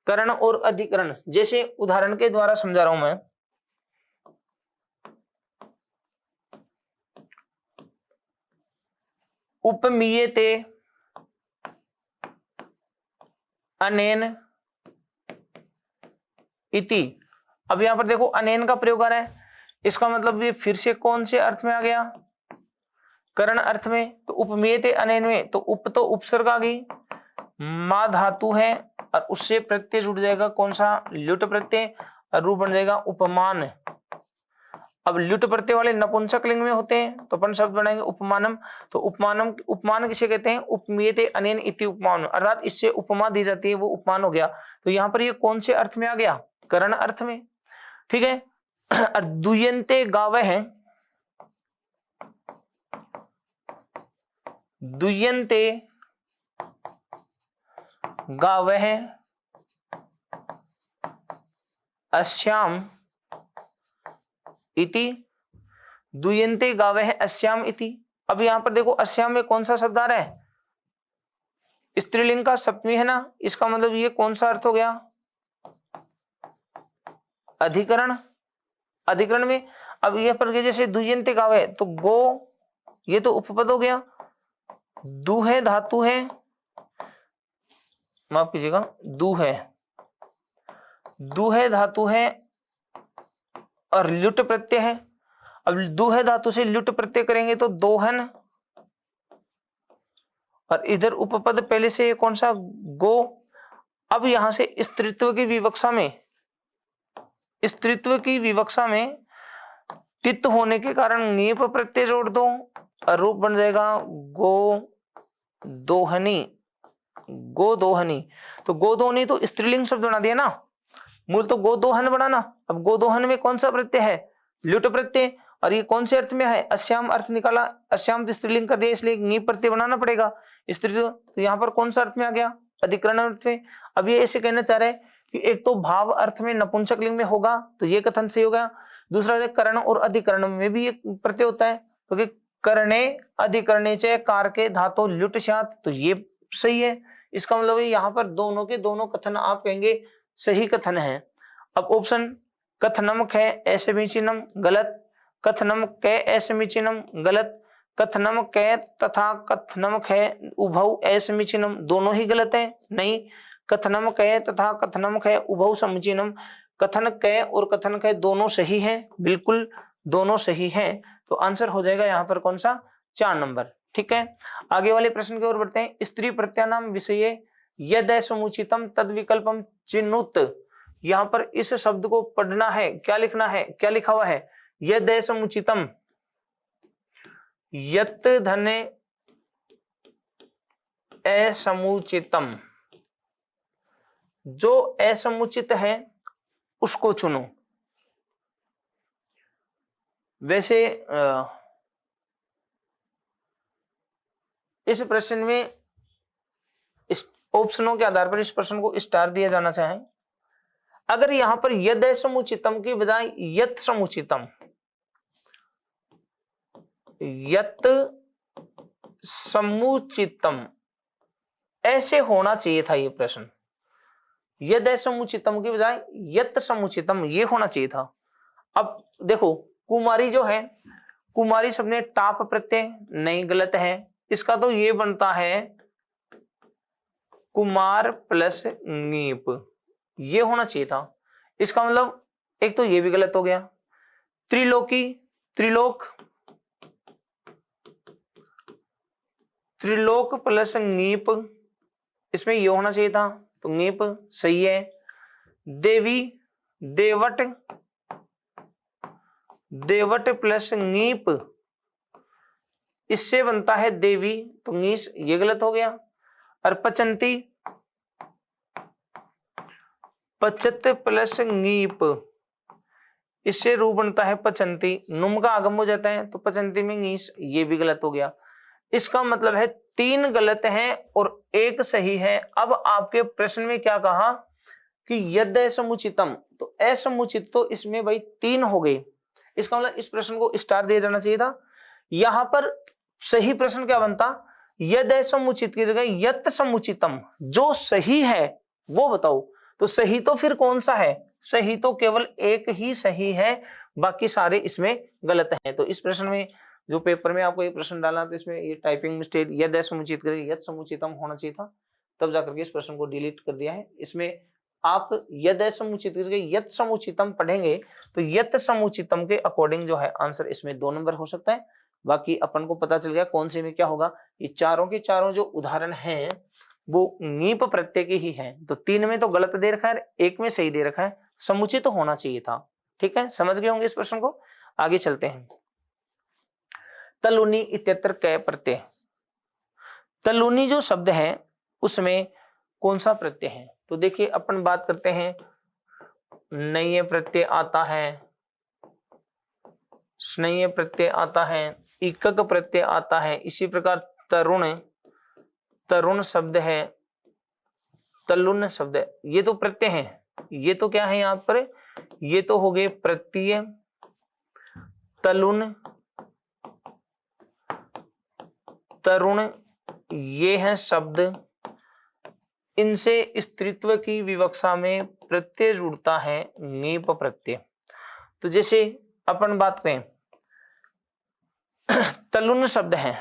कर्ण और अधिकरण, जैसे उदाहरण के द्वारा समझा रहा हूं मैं, उपमीयते अनेन इति। अब यहां पर देखो अनेन का प्रयोग आ रहा है, इसका मतलब ये फिर से कौन से अर्थ में आ गया, करण अर्थ में। तो उपमेयते अनेन में, तो उप तो उपसर्ग आ गई, मा धातु है और उससे प्रत्यय जुड़ जाएगा कौन सा, ल्युट प्रत्यय, और रूप बन जाएगा उपमान। अब ल्युट प्रत्यय वाले नपुंसक लिंग में होते हैं तो अपन शब्द बनाएंगे उपमानम। तो उपमानम, उपमान किसे कहते हैं, उपमेयते अनेन इति उपमान, अर्थात इससे उपमा दी जाती है वो उपमान हो गया। तो यहाँ पर ये कौन से अर्थ में आ गया, करण अर्थ में। ठीक है, दुयंते गावः, दुयंते गावः अस्याम इति, दुयंते गावः अस्याम इति। अब यहां पर देखो अस्याम में कौन सा शब्द आ रहा है, स्त्रीलिंग का सप्तमी है ना, इसका मतलब ये कौन सा अर्थ हो गया, अधिकरण। अधिकरण में अब यह पर जैसे दुयंते गावः, तो गो ये तो उपपद हो गया, दुहे धातु है, माफ कीजिएगा, दुहे दुहे धातु है और ल्युट प्रत्यय है। अब दुहे धातु से ल्युट प्रत्यय करेंगे तो दोहन, और इधर उपपद पहले से कौन सा, गो। अब यहां से स्त्रीत्व की विवक्षा में, स्त्रीत्व की विवक्षा में तित होने के कारण नीप प्रत्यय जोड़ दो, रूप बन जाएगा गो दोहनी, गो दोहनी। तो गोदोहनी तो स्त्रीलिंग शब्द बना दिया ना, मूल तो गोदोहन बनाना। अब गोदोहन में कौन सा प्रत्यय है, ल्युट प्रत्यय, और ये कौन से अर्थ में है, अस्याम अर्थ निकाला, अस्याम तो स्त्रीलिंग कर दिया इसलिए नी प्रत्यय बनाना पड़ेगा स्त्री। तो यहाँ पर कौन सा अर्थ में आ गया, अधिकरण अर्थ में। अब ये ऐसे कहना चाह रहे हैं कि एक तो भाव अर्थ में नपुंसक लिंग में होगा तो ये कथन सही हो गया। दूसरा करण और अधिकरण में भी एक प्रत्यय होता है, क्योंकि करणे अधिकरणे च कारके धातु ल्युट स्यात्, तो ये सही है। इसका मतलब यहाँ पर दोनों के दोनों कथन आप कहेंगे सही कथन है। अब ऑप्शन कथनम खे असमीचीनम गलत, कथनम कै असमीचीनम गलत, कथनम कै तथा कथनम खे उभौ असमीचीनम दोनों ही गलत है, नहीं। कथनम कै तथा कथनम खे उभौ समीचीनम, कथन कै और कथन कै दोनों सही है, बिल्कुल दोनों सही है। तो आंसर हो जाएगा यहाँ पर कौन सा, 4 नंबर। ठीक है, आगे वाले प्रश्न की ओर बढ़ते हैं। स्त्री प्रत्यानाम विषये यद समुचितम तद विकल्पम चिन्नुत, यहाँ पर इस शब्द को पढ़ना है, क्या लिखना है, क्या लिखा हुआ है, यद समुचितम, यत धने असमुचितम, जो असमुचित है उसको चुनो। वैसे इस प्रश्न में इस ऑप्शनों के आधार पर इस प्रश्न को स्टार दिया जाना चाहे। अगर यहां पर यद समुचितम की बजाय यत समुचितम, यत समुचितम ऐसे होना चाहिए था ये प्रश्न, यद समुचितम की बजाय यत समुचितम ये होना चाहिए था। अब देखो कुमारी जो है, कुमारी शब्द में टाप प्रत्यय नहीं, गलत है। इसका तो ये बनता है कुमार प्लस ङीप, ये होना चाहिए था। इसका मतलब एक तो ये भी गलत हो गया। त्रिलोकी, त्रिलोक, त्रिलोक प्लस ङीप, इसमें ये होना चाहिए था, तो ङीप सही है। देवी, देवट, देवट प्लस ङीप, इससे बनता है देवी, तो ङीस ये गलत हो गया। और पचंती, पचत प्लस ङीप, इससे रू बनता है पचंती, नुम का आगम हो जाता है, तो पचंती में ङीस ये भी गलत हो गया। इसका मतलब है 3 गलत हैं और 1 सही है। अब आपके प्रश्न में क्या कहा कि यद समुचितम, तो असमुचित तो इसमें भाई 3 हो गए। इसका मतलब इस प्रश्न को स्टार दिया जाना चाहिए था। यहां पर सही प्रश्न क्या बनता, यद समुचित की जगह यत समुचितम, जो सही है वो बताओ। तो सही तो फिर कौन सा है, सही तो केवल एक ही सही है, बाकी सारे इसमें गलत हैं। तो इस प्रश्न में जो पेपर में आपको ये प्रश्न डाला तो इसमें ये टाइपिंग मिस्टेक यद समुचित करके यत समुचितम होना चाहिए था, तब जाकर के इस प्रश्न को डिलीट कर दिया है। इसमें आप यद समुचित करके यत समुचितम पढ़ेंगे तो यत समुचितम के अकॉर्डिंग जो है आंसर इसमें 2 नंबर हो सकता है। बाकी अपन को पता चल गया कौन से में क्या होगा। ये चारों के चारों जो उदाहरण हैं वो ङीप प्रत्यय के ही हैं, तो 3 में तो गलत दे रखा है, 1 में सही दे रखा है, समुचित तो होना चाहिए था। ठीक है, समझ गए होंगे इस प्रश्न को। आगे चलते हैं। तलुनी इत्यत्र कै प्रत्यय, तलुनी जो शब्द है उसमें कौन सा प्रत्यय है, तो देखिए अपन बात करते हैं नय प्रत्यय आता है, स्नेय प्रत्यय आता है, इकक प्रत्यय आता है। इसी प्रकार तरुण, तरुण शब्द है, तलुन शब्द है, ये तो प्रत्यय है। ये तो क्या है यहाँ पर, ये तो हो गए प्रत्यय। तलुन, तरुण ये है शब्द, इनसे स्त्रीत्व की विवक्षा में प्रत्यय जुड़ता है ङीप प्रत्यय। तो जैसे अपन बात करें तलुन शब्द है,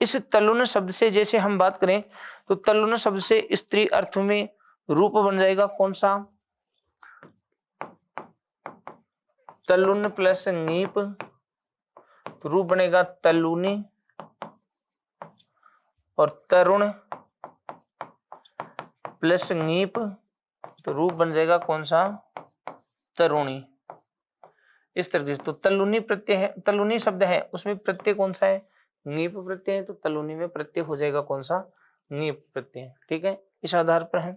इस तलुन शब्द से जैसे हम बात करें तो तलुन शब्द से स्त्री अर्थ में रूप बन जाएगा कौन सा, तलुन प्लस ङीप, तो रूप बनेगा तलुनी। और तरुण प्लस ङीप, तो रूप बन जाएगा कौन सा, तरुणी। इस तरीके से तो तलुनी प्रत्यय है, तलुनी शब्द है उसमें प्रत्यय कौन सा है, ङीप प्रत्यय है, तो तलुनी में प्रत्यय हो जाएगा कौन सा, ङीप प्रत्यय। ठीक है, इस आधार पर है।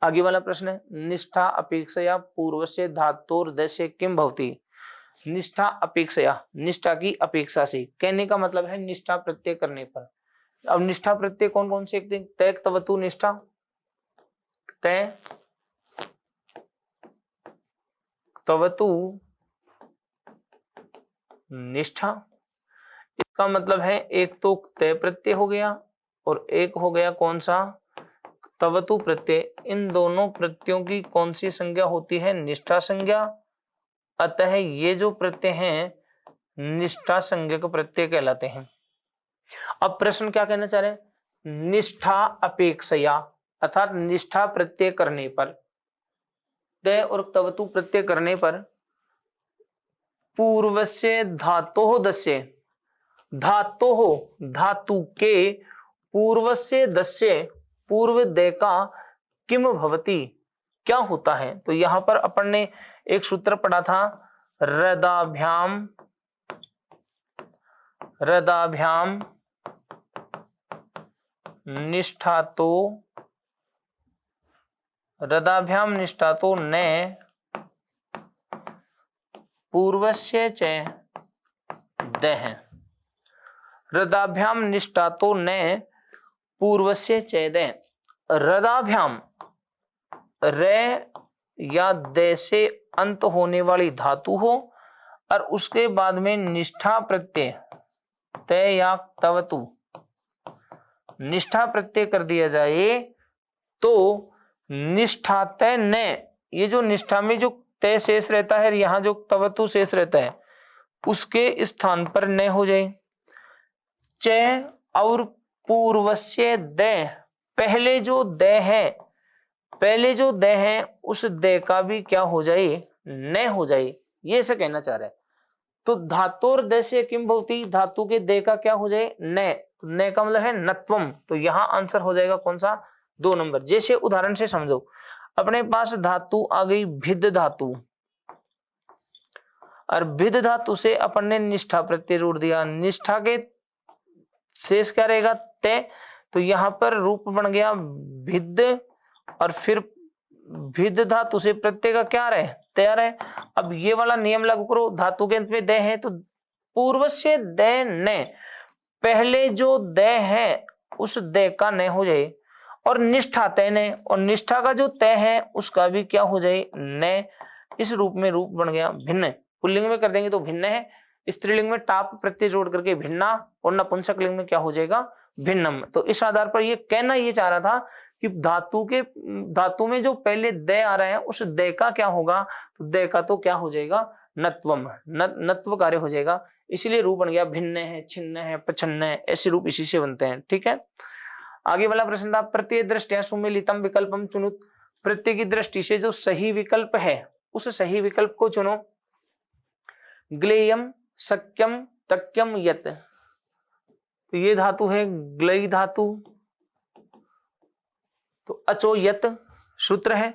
आगे वाला प्रश्न है निष्ठा अपेक्षया पूर्वस्य धातोर्दस्य किम भवति, निष्ठा अपेक्षया, निष्ठा की अपेक्षा से, कहने का मतलब है निष्ठा प्रत्यय करने पर। अब निष्ठा प्रत्यय कौन कौन से, तय तवतु निष्ठा, तय तवतु निष्ठा। इसका मतलब है एक तो तय प्रत्यय हो गया और एक हो गया कौन सा, तवतु प्रत्यय। इन दोनों प्रत्ययों की कौन सी संज्ञा होती है, निष्ठा संज्ञा। अतः ये जो प्रत्यय हैं निष्ठा संज्ञक प्रत्यय कहलाते हैं। अब प्रश्न क्या कहना चाह रहे हैं, निष्ठा अपेक्षया अर्थात निष्ठा प्रत्यय करने पर, तय और तवतु प्रत्यय करने पर पूर्वस्य धातोः दस्य, धातु के पूर्वस्य दस्य पूर्व दय का किम भवति क्या होता है। तो यहां पर अपन ने एक सूत्र पढ़ा था, रदाभ्याम निष्ठा तो न पूर्वस्य च दह, रदाभ्याम निष्ठा तो न पूर्वस्य च दह। रदाभ्याम र या दे से अंत होने वाली धातु हो और उसके बाद में निष्ठा प्रत्यय तय या तवतु निष्ठा प्रत्यय कर दिया जाए तो निष्ठा तय न, ये जो निष्ठा में जो तय शेष रहता है, यहाँ जो तवतु शेष रहता है, उसके स्थान पर न हो जाए। च और पूर्वस्य दय, पहले जो दय है उस दय का भी क्या हो जाए, न हो जाए, ये से कहना चाह रहा है। तो धातुर दय से किम भवति, धातु के दय का क्या हो जाए, न का मतलब है नत्वम। तो यहां आंसर हो जाएगा कौन सा, 2 नंबर। जैसे उदाहरण से समझो, अपने पास धातु आ गई भिद धातु, और भिद धातु से अपन ने निष्ठा प्रत्यय जोड़ दिया, निष्ठा के शेष क्या रहेगा, तय। तो यहां पर रूप बन गया भिद, और फिर भिद धातु से प्रत्यय का क्या रहे, तैयार है। अब ये वाला नियम लागू करो, धातु के अंत में दय है तो पूर्व से दय न, पहले जो दय है उस दय का न हो जाए, और निष्ठा तय न, और निष्ठा का जो तय है उसका भी क्या हो जाए, न। इस रूप में रूप बन गया भिन्न। पुल्लिंग में कर देंगे तो भिन्न है, स्त्रीलिंग में टाप प्रत्यय जोड़ करके भिन्ना, और नपुंसक लिंग में क्या हो जाएगा, भिन्नम। तो इस आधार पर ये कहना ये चाह रहा था कि धातु में जो पहले दय आ रहा है उस दय का क्या होगा, तो दय का तो क्या हो जाएगा, नत्वम, नत्व कार्य हो जाएगा। इसीलिए रूप बन गया भिन्न है, छिन्न है, प्रछन्न है, ऐसे रूप इसी से बनते हैं। ठीक है, आगे वाला प्रश्न था, प्रत्यय दृष्टिया सुमेलितम विकल्पम चुनुत। प्रत्यय की दृष्टि से जो सही विकल्प है उस सही विकल्प को चुनो। ग्लेयम, सक्यम, तक्यम, यत। तो ये धातु है ग्लई धातु, तो अचो यत सूत्र है,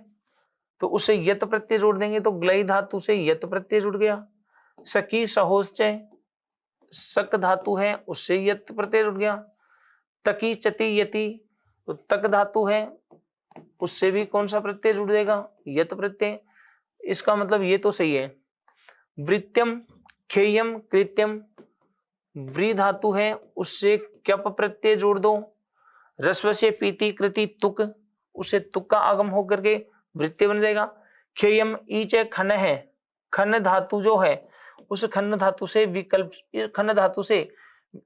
तो उसे यत प्रत्यय जोड़ देंगे तो ग्लई धातु से यत प्रत्यय जुड़ गया। सकी सहोश्चय, सक धातु है उससे यत प्रत्यय जुड़ गया। तकी चति यति, तो तक धातु है उससे भी कौन सा प्रत्यय जुड़ जाएगा, यत प्रत्यय। इसका मतलब ये तो सही है। वृत्यम, खेयम, कृत्यम, व्री धातु है उससे क्यप प्रत्यय जोड़ दो। रस्व से पीति कृति तुक, उससे तुक का आगम होकर के वृत्ति बन जाएगा। खेयम ईच खन है, खन धातु जो है उस खन धातु से विकल्प, खन धातु से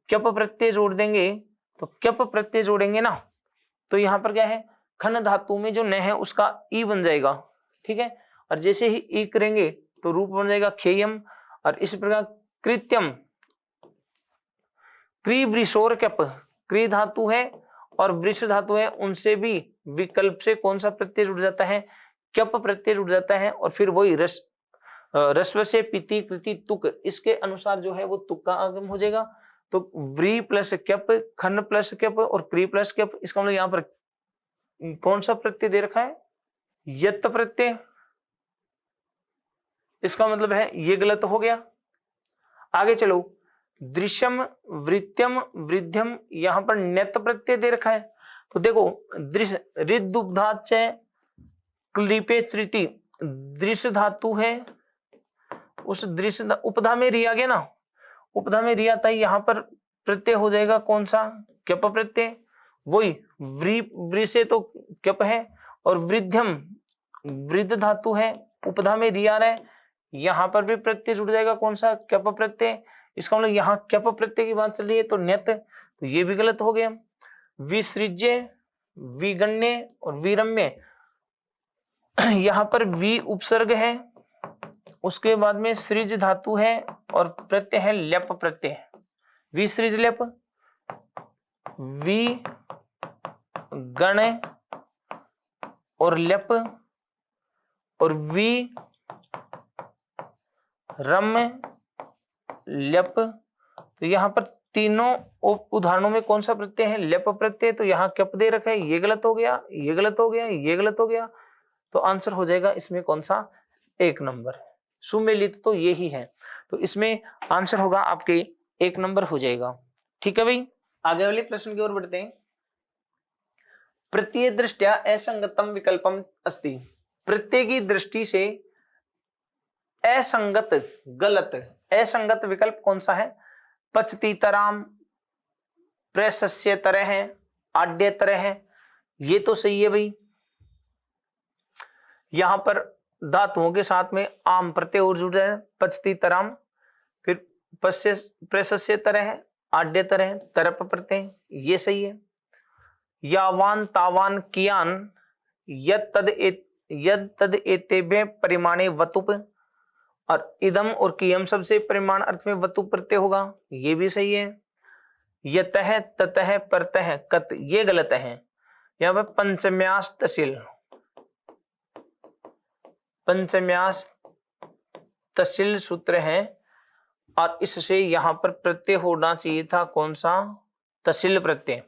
क्यप प्रत्यय जोड़ देंगे, तो क्यप प्रत्यय जोड़ेंगे ना, तो यहाँ पर क्या है, खन धातु में जो न है उसका ई बन जाएगा। ठीक है, और जैसे ही ई करेंगे तो रूप बन जाएगा खेयम। और इस प्रकार कृत्यम, क्री वृषोर क्यप, क्री धातु है और वृष धातु है, उनसे भी विकल्प से कौन सा प्रत्यय जुड़ जाता है, क्यप प्रत्यय जुड़ जाता है। और फिर वही रस्व से पिति कृति तुक, इसके अनुसार जो है वो तुक का आगम हो जाएगा। तो व्री प्लस क्यप, खन प्लस क्यप और क्री प्लस क्यप, इसका मतलब यहाँ पर कौन सा प्रत्यय दे रखा है, यत प्रत्यय। इसका मतलब है ये गलत हो गया। आगे चलो, दृश्यम, वृत्यम, वृद्ध्यम, यहां पर न्यत प्रत्यय दे रखा है। तो देखो दृश्य रिदुब्धाच क्लिपे चृति, दृश्य धातु है, उस दृश्य उपधा में रिया गया ना, उपधा में रिया था, यहाँ पर प्रत्यय हो जाएगा कौन सा, क्यप प्रत्यय। वही व्री से तो क्यप है, और वृद्ध्यम वृद्ध धातु है, उपधा में रिया है, यहाँ पर भी प्रत्यय जुड़ जाएगा, कौन सा, क्यप प्रत्यय। इसका मतलब यहाँ क्यप प्रत्यय की बात चल रही है तो न्यत, तो ये भी गलत हो गया। विसृज्य, विगण्य और विरम्य, यहाँ पर वी उपसर्ग है, उसके बाद में सृज धातु है और प्रत्यय है ल्यप प्रत्यय। विसृज ल्यप, वि गण और ल्यप और वि रम्य ल्यप। तो यहाँ पर तीनों उदाहरणों में कौन सा प्रत्यय है, ल्यप प्रत्यय। तो यहाँ क्यप दे रखा है, ये गलत हो गया, ये गलत हो गया, ये गलत हो गया। तो आंसर हो जाएगा इसमें कौन सा, 1 नंबर। सुमेलित तो ये ही है, तो इसमें आंसर होगा आपके 1 नंबर हो जाएगा। ठीक है भाई, आगे वाले प्रश्न की ओर बढ़ते हैं। प्रत्यय दृष्टया असंगतम विकल्पम अस्ति, प्रत्यय की दृष्टि से असंगत, गलत, असंगत विकल्प कौन सा है, पचतीतराम, प्रशस्य तरह है, आड्य तरह है। ये तो सही है भाई। यहां पर धातुओं के साथ में आम प्रत्यय और जुड़ जाए, पचतीतराम, फिर प्रशस्य तरह है, आड्य तरह है, तरप प्रत्यय, ये सही है। यावान तावान कियान यद तद एतेभ्य परिमाणे वतुप, और इदम और कियम सबसे परिमाण अर्थ में वतुप प्रत्यय होगा, ये भी सही है। यतः ततः परतः कत, ये गलत है। यहाँ पर पंचम्यास तसिल, पंचम्यास तसिल सूत्र है और इससे यहां पर प्रत्यय होना चाहिए था कौन सा, तसिल प्रत्यय,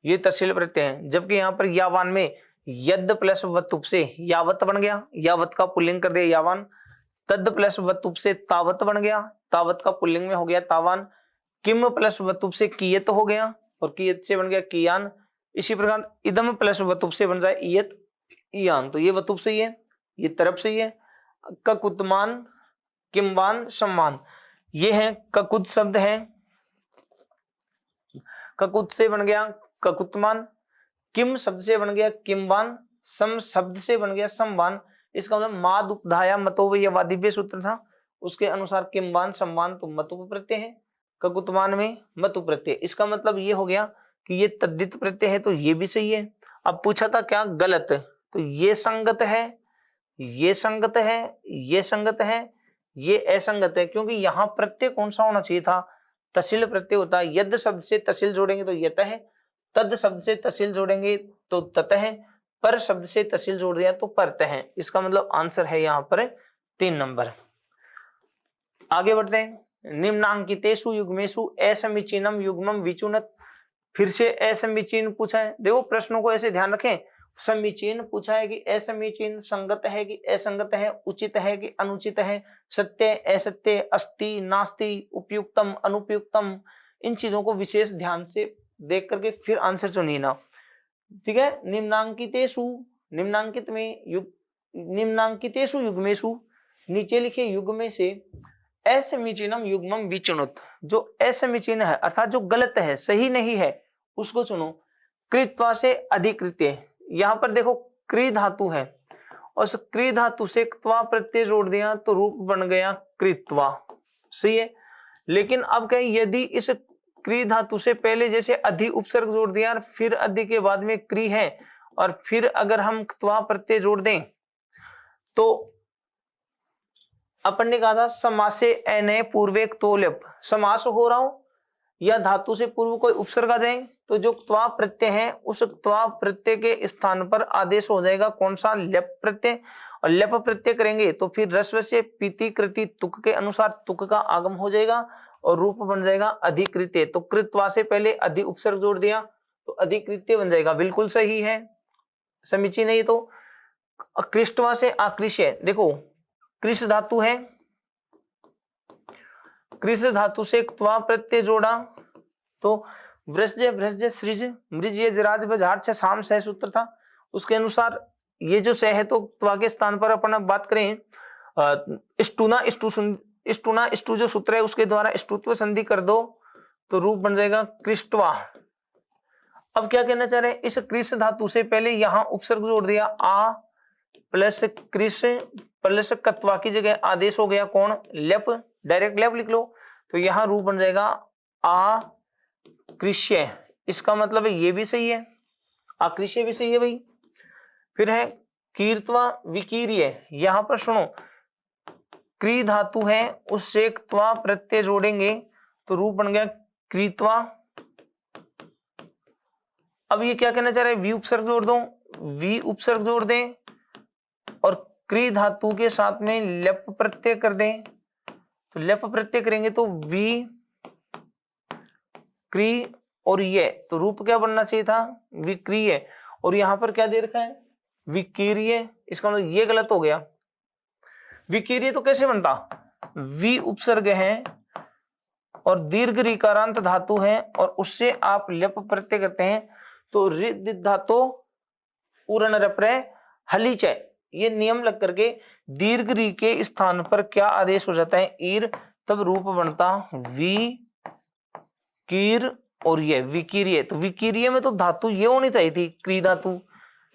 ये तसिल प्रत्यय है। जबकि यहाँ पर यावान में यद प्लस वतुप से यावत बन गया, यावत का पुल्लिंग कर दिया यावान। तद प्लस वतुप से तावत बन गया, तावत का पुल्लिंग में हो गया तावान। किम प्लस वतुप से कियत हो गया और कियत से बन गया कियान। इसी प्रकार इदम प्लस वतुप से बन जाए इयत इयान, तो ये वतुप सही है, ये तरफ सही है। ककुतमान, किमवान, सम्मान, ये है ककुत शब्द है, ककुत से बन गया ककुतमान, किम शब्द से बन गया किमवान, सम शब्द से बन गया समवान। इसका मतलब माद उपधाया मतोव, ये वादिव्य सूत्र था, उसके अनुसार किमवान सम्मान तो मतुप प्रत्यय है, ककुतमान में मतु प्रत्यय। इसका मतलब ये हो गया कि ये तद्धित प्रत्यय है, तो ये भी सही है। अब पूछा था क्या गलत, तो ये संगत है, ये संगत है, ये संगत है, ये असंगत है, क्योंकि यहाँ प्रत्यय कौन सा होना चाहिए था, तसिल प्रत्यय होता है। यद शब्द से तसिल जोड़ेंगे तो यत है, तद शब्द से तसिल जोड़ेंगे तो तत है, पर शब्द से तसिल जोड़ दिया तो परत है। इसका मतलब आंसर है यहाँ पर 3 नंबर। आगे बढ़ते हैं। निम्नांकितेषु युग्मेषु असमीचीनम युग्मम विचुनत, फिर से असमीचीन पूछा है। देखो प्रश्नों को ऐसे ध्यान रखें, समीचीन पूछा है कि असमीचीन, संगत है कि असंगत है, उचित है कि अनुचित है, सत्य असत्य, अस्ति नास्ति, उपयुक्तम अनुपयुक्तम, इन चीजों को विशेष ध्यान से देख करके फिर आंसर चुनिए ना। ठीक है, निम्नांकितेषु, निम्नांकित में निम्नांकितेषु युग्मेषु, नीचे लिखे युग में से असमीचीनम युग्मम विचुनुत, जो असमीचीन है अर्थात जो गलत है, सही नहीं है, उसको चुनो। कृत्वा से अधिकृत्य, यहाँ पर देखो क्री धातु है और उस क्री धातु से क्त्वा प्रत्यय जोड़ दिया तो रूप बन गया कृत्वा, सही है। लेकिन अब क्या, यदि इस क्री धातु से पहले जैसे अधि उपसर्ग जोड़ दिया और फिर अधि के बाद में क्री है और फिर अगर हम क्त्वा प्रत्यय जोड़ दें तो अपन ने कहा था समासे अनय पूर्वेक तोल्यप, समास हो रहा हूं या धातु से पूर्व कोई उपसर्ग आ जाए तो जो क्त्वा प्रत्यय है उस क्त्वा प्रत्यय के स्थान पर आदेश हो जाएगा कौन सा, ल्यप प्रत्यय। और ल्यप प्रत्यय करेंगे तो फिर रस्व से पीति कृति तुक के अनुसार तुक का आगम हो जाएगा और रूप बन जाएगा अधिकृत्य। तो कृत्वा से पहले अधि उपसर्ग जोड़ दिया तो अधिकृत्य बन जाएगा, बिल्कुल सही है, समीचीन नहीं। तो कृष्टवा से आकृष्य, देखो कृष धातु है, कृष धातु से क्त्वा प्रत्यय जोड़ा तो वृष्ज भ्रज सृज मृज यजराज बजार शाम सह सूत्र था, उसके अनुसार ये जो सह है तो क्त्वा के स्थान पर अपन बात करें स्टूना स्टूना स्टू जो सूत्र है उसके द्वारा स्टुत्व संधि कर दो तो रूप बन जाएगा कृष्टवा। अब क्या कहना चाह रहे हैं, इस कृष धातु से पहले यहां उपसर्ग जोड़ दिया आ, प्लस कृष प्लस कत्वा की जगह आदेश हो गया कौन, लेप, डायरेक्ट लेप लिख लो। तो यहाँ रूप बन जाएगा आकृष्य। इसका मतलब है ये भी सही है, आकृष्य भी सही है भाई। फिर है कीर्त्वा विकीर्य। यहां पर सुनो, क्री धातु है उससे त्वा प्रत्यय जोड़ेंगे तो रूप बन गया कृत्वा। अब ये क्या कहना चाह रहे हैं, वी उपसर्ग जोड़ दो, वी उपसर्ग जोड़ दें और क्री धातु के साथ में लेप प्रत्यय कर दें। तो लेप प्रत्यय करेंगे तो वी क्री और ये, तो रूप क्या बनना चाहिए था, विक्रिय। और यहां पर क्या दे रखा है, विकीर्य। इसका मतलब ये गलत हो गया। विकीर्य तो कैसे बनता, वी उपसर्ग है और दीर्घ ऋकारांत धातु है और उससे आप लेप प्रत्यय करते हैं तो रिद धातु उरण रप्रय हलीच। ये नियम लग करके दीर्घ री के स्थान पर क्या आदेश हो जाता है, ईर, तब रूप बनता वी कीर और ये विकीर्य। तो विकीर्य में तो धातु ये होनी चाहिए थी क्री धातु,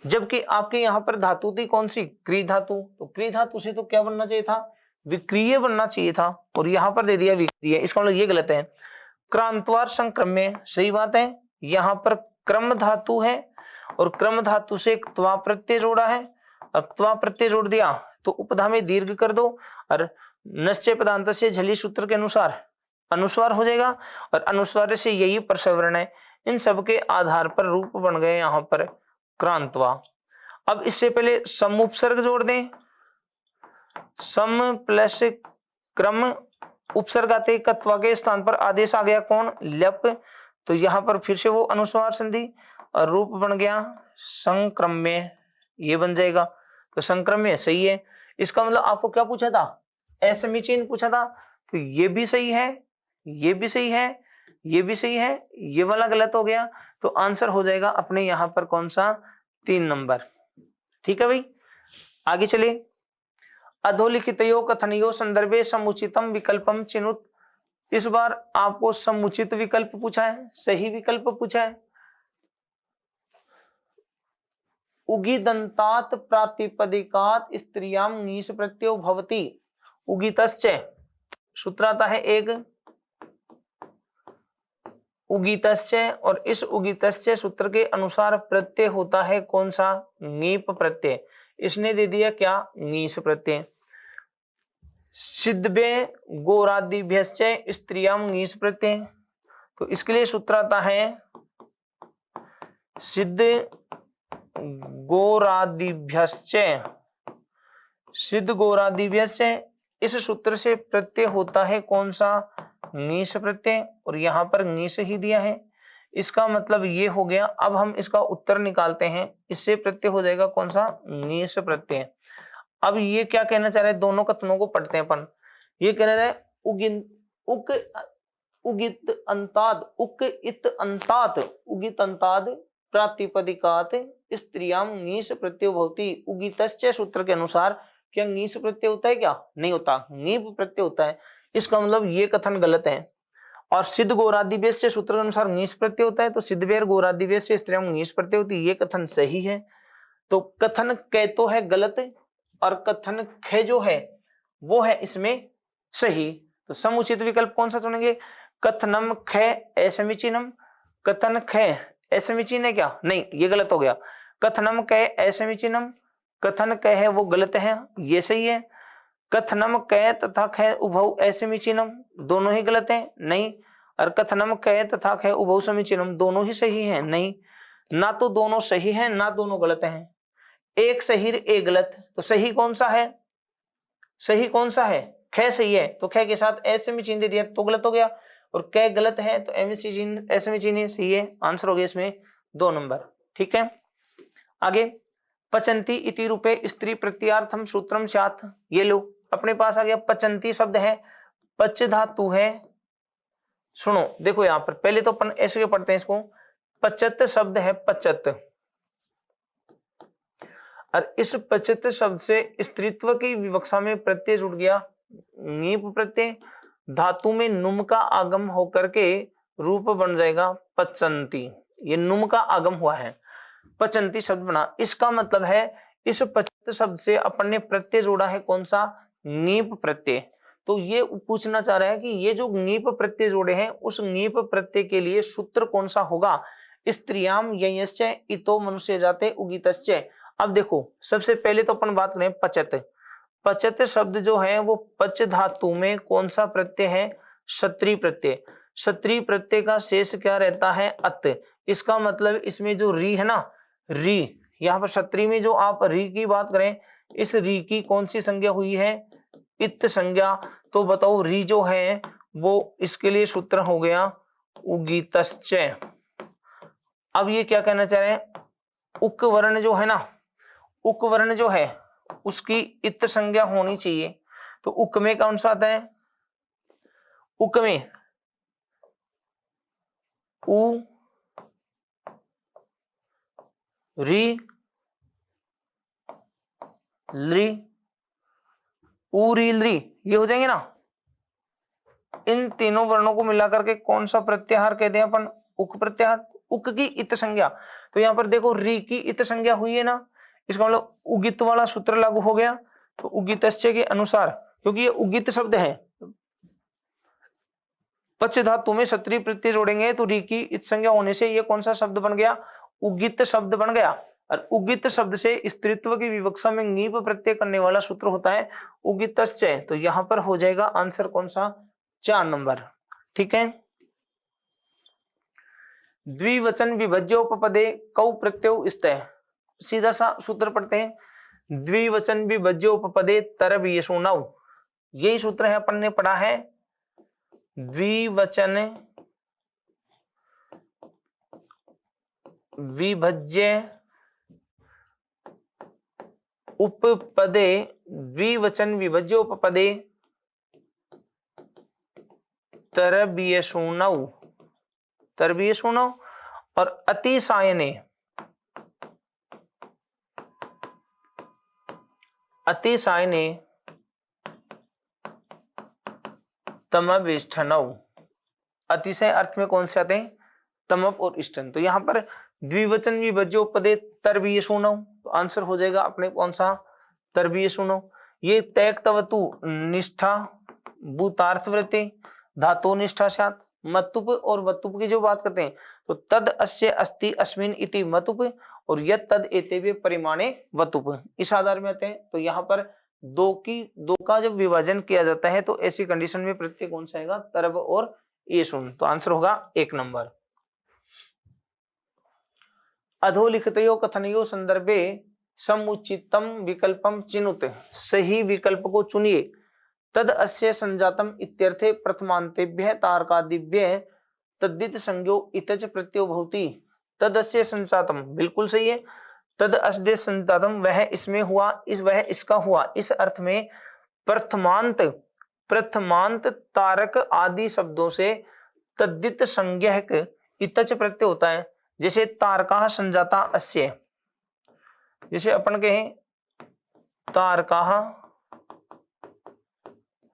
जबकि आपके यहाँ पर धातु थी कौन सी, क्री धातु। तो क्री धातु से तो क्या बनना चाहिए था, विक्रिय बनना चाहिए था, और यहाँ पर दे दिया विक्रिय। इसका मतलब ये गलत है। क्रांतवार संक्रम्य, सही बात है। यहाँ पर क्रम धातु है और क्रम धातु से त्वा प्रत्यय जोड़ा है, और त्वा प्रत्यय जोड़ दिया तो उपधा में दीर्घ कर दो और निश्चय पदांत से झली सूत्र के अनुसार अनुस्वार हो जाएगा, और अनुस्वार से यही प्रसवर्ण है। इन सब के आधार पर रूप बन गए यहाँ पर क्रांतवा। अब इससे पहले सम उपसर्ग जोड़ दें, सम प्लस क्रम उपसर्ग आते कत्वा के स्थान पर आदेश आ गया कौन, लप। तो यहां पर फिर से वो अनुस्वार संधि और रूप बन गया संक्रम्य, ये बन जाएगा। तो संक्रम्य सही है। इसका मतलब आपको क्या पूछा था, असमीचीन पूछा था, तो ये भी सही है, ये भी सही है, ये भी सही है, ये वाला गलत हो गया। तो आंसर हो जाएगा अपने यहां पर कौन सा, 3 नंबर। ठीक है भाई, आगे चले। अधोलिखितयो कथनयो संदर्भे समुचितम विकल्पम चिनुत। इस बार आपको समुचित विकल्प पूछा है, सही विकल्प पूछा है। उगिदंतात प्रातिपदिकात स्त्रियाम नीस प्रत्ययो भवति। उगितश्च सूत्र आता है एक, उगितश्च, और इस उगितश्च सूत्र के अनुसार प्रत्यय होता है कौन सा, नीप प्रत्यय। इसने दे दिया क्या, नीस प्रत्यय। सिद्धबे गोरादिभ्यश्च स्त्रियाम नीस प्रत्यय। तो इसके लिए सूत्र आता है सिद्ध गोरादिभ्यश्च, सिद्ध गोरादिभ्यश्च। इस सूत्र से प्रत्यय होता है कौन सा, नीस प्रत्यय, और यहां पर नीस ही दिया है। इसका मतलब ये हो गया। अब हम इसका उत्तर निकालते हैं, इससे प्रत्यय हो जाएगा कौन सा, नीस प्रत्यय। अब ये क्या कहना चाह रहे हैं, दोनों कथनों को पढ़ते हैं अपन। ये कह रहे हैं उगित अंताद, उक इत अंतात, उगित अंताद प्रातिपदिकात स्त्रियाम नीस प्रत्यय भवति। उगितश्च सूत्र के अनुसार क्या नीस प्रत्यय होता है, क्या नहीं होता, नीप प्रत्यय होता है। इसका मतलब ये कथन गलत है। और सिद्ध गोरादिवेश से सूत्र के अनुसार नीस प्रत्यय होता है, तो सिद्धवेर गोरादिवेश से स्त्रियाम नीस प्रत्यय होती है, ये कथन सही है। तो कथन क तो है गलत और कथन ख जो है वो है इसमें सही। तो समुचित विकल्प कौन सा चुनेंगे, कथनम ख असमीचीनम। कथन ख असमीचीन है क्या, नहीं, ये गलत हो गया। कथनम क असमीचीनम, कथन क है वो गलत है, ये सही है। कथनम क तथा ख उभौ असमीचीनम, दोनों ही गलत है, नहीं। और कथनम क तथा ख उभौ समीचीनम, दोनों ही सही है, नहीं। ना तो दोनों सही है ना दोनों गलत हैं, एक सही एक गलत। तो सही कौन सा है, सही कौन सा है, ख सही है, तो ख के साथ ऐसे में चिन्ह दे दिया तो गलत हो गया, और क गलत है तो ऐसे में चिन्ह सही है। आंसर हो गया इसमें 2 नंबर। ठीक है, आगे। पचंती इति रूपे स्त्री प्रत्यार्थम सूत्रम स्यात्। ये लो अपने पास आ गया, पचंती शब्द है, पच धातु है। सुनो देखो यहां पर पहले तो अपन ऐसे पढ़ते हैं इसको, पचत शब्द है, पचत। और इस पचत शब्द से स्त्रीत्व की विवक्षा में प्रत्यय जुड़ गया नीप प्रत्यय। धातु में नुम का आगम होकर के रूप बन जाएगा पचंती। ये नुम का आगम हुआ है, पचंती शब्द बना। इसका मतलब है इस शब्द से अपन ने प्रत्यय जोड़ा है, कौन सा? नीप प्रत्यय। तो ये पूछना चाह रहा है कि ये जो नीप प्रत्यय जोड़े हैं उस नीप प्रत्यय के लिए सूत्र कौन सा होगा? स्त्रियाम ययश्च इतो मनुष्य जाते उगितश्च। अब देखो सबसे पहले तो अपन बात करें पचत। पचत शब्द जो है वो पच धातु में कौन सा प्रत्यय है? क्षत्रिय प्रत्यय। क्षत्रिय प्रत्यय का शेष क्या रहता है? अत। इसका मतलब इसमें जो री है ना, री, यहाँ पर क्षत्रिय में जो आप री की बात करें, इस री की कौन सी संज्ञा हुई है? इत संज्ञा। तो बताओ री जो है वो, इसके लिए सूत्र हो गया उगीतश्च। अब ये क्या कहना चाह रहे हैं? उक वर्ण जो है ना, उक वर्ण जो है उसकी इत संज्ञा होनी चाहिए। तो उक में कौन सा आता है? उक में उ, री, ली, उ, री, ली, ये हो जाएंगे ना। इन तीनों वर्णों को मिलाकर के कौन सा प्रत्याहार कहते हैं अपन? उक प्रत्याहार। उक की इत संज्ञा। तो यहाँ पर देखो री की इत संज्ञा हुई है ना, इसका मतलब उगित वाला सूत्र लागू हो गया। तो उगितश्च के अनुसार, क्योंकि ये उगित शब्द है, पच धातु में क्षत्रिय प्रत्यय जोड़ेंगे तो री की इत संज्ञा होने से ये कौन सा शब्द बन गया? उगित शब्द बन गया। और उगित शब्द से स्त्रीत्व की विवक्षा में नीप प्रत्यय करने वाला सूत्र होता है उगितश्च। तो यहाँ पर हो जाएगा आंसर कौन सा? 4 नंबर। ठीक है। द्विवचन विभज्योपपदे कौ प्रत्यय स्तः। सीधा सा सूत्र पढ़ते हैं। द्विवचन विभज्योपपदे तरब येषु नौ। यही सूत्र है, अपन ने पढ़ा है। द्विवचन विभज्य उपपदे, द्विवचन विभज्योपपदे तरबीयसु नौ, तरबीयसु नौ। और अतिसायने, अतिसायने तमविष्ठनौ। अतिशय अर्थ में कौन से आते हैं? तमप और इष्टन। तो यहाँ पर द्विवचन विभज्योपदे तरबीयसु नौ, तो आंसर हो जाएगा अपने कौन सा? तरबीयसु नौ। ये तैक्तवतु निष्ठा भूतार्थ वृत्ति धातु निष्ठा साथ मतुप और वतुप की जो बात करते हैं तो तद अस्य अस्ति अस्मिन इति मतुप और यद तद एतेभ्य परिमाणे वतुप, इस आधार में आते हैं। तो यहाँ पर दो का जब विभाजन किया जाता है तो ऐसी कंडीशन में प्रत्यय कौन सा आएगा? तरब और येसुन। तो आंसर होगा 1 नंबर। अधोलिखितयो कथनयो संदर्भे समुचितम विकल्पम चिनुत। सही विकल्प को चुनिए। तद अस्य संजातम इत्यर्थे प्रथमांतेभ्य तारकादिभ्य तद्दित संज्ञो इतच प्रत्ययो भवति। तद अस्य संजातम बिल्कुल सही है। तद अस्य संजातम वह इसमें हुआ, वह इसका हुआ, इस अर्थ में प्रथमांत तारक आदि शब्दों से तद्दित संज्ञक इतच प्रत्यय होता है। जैसे तारका संजाता अस्य, जैसे अपन कहें तारका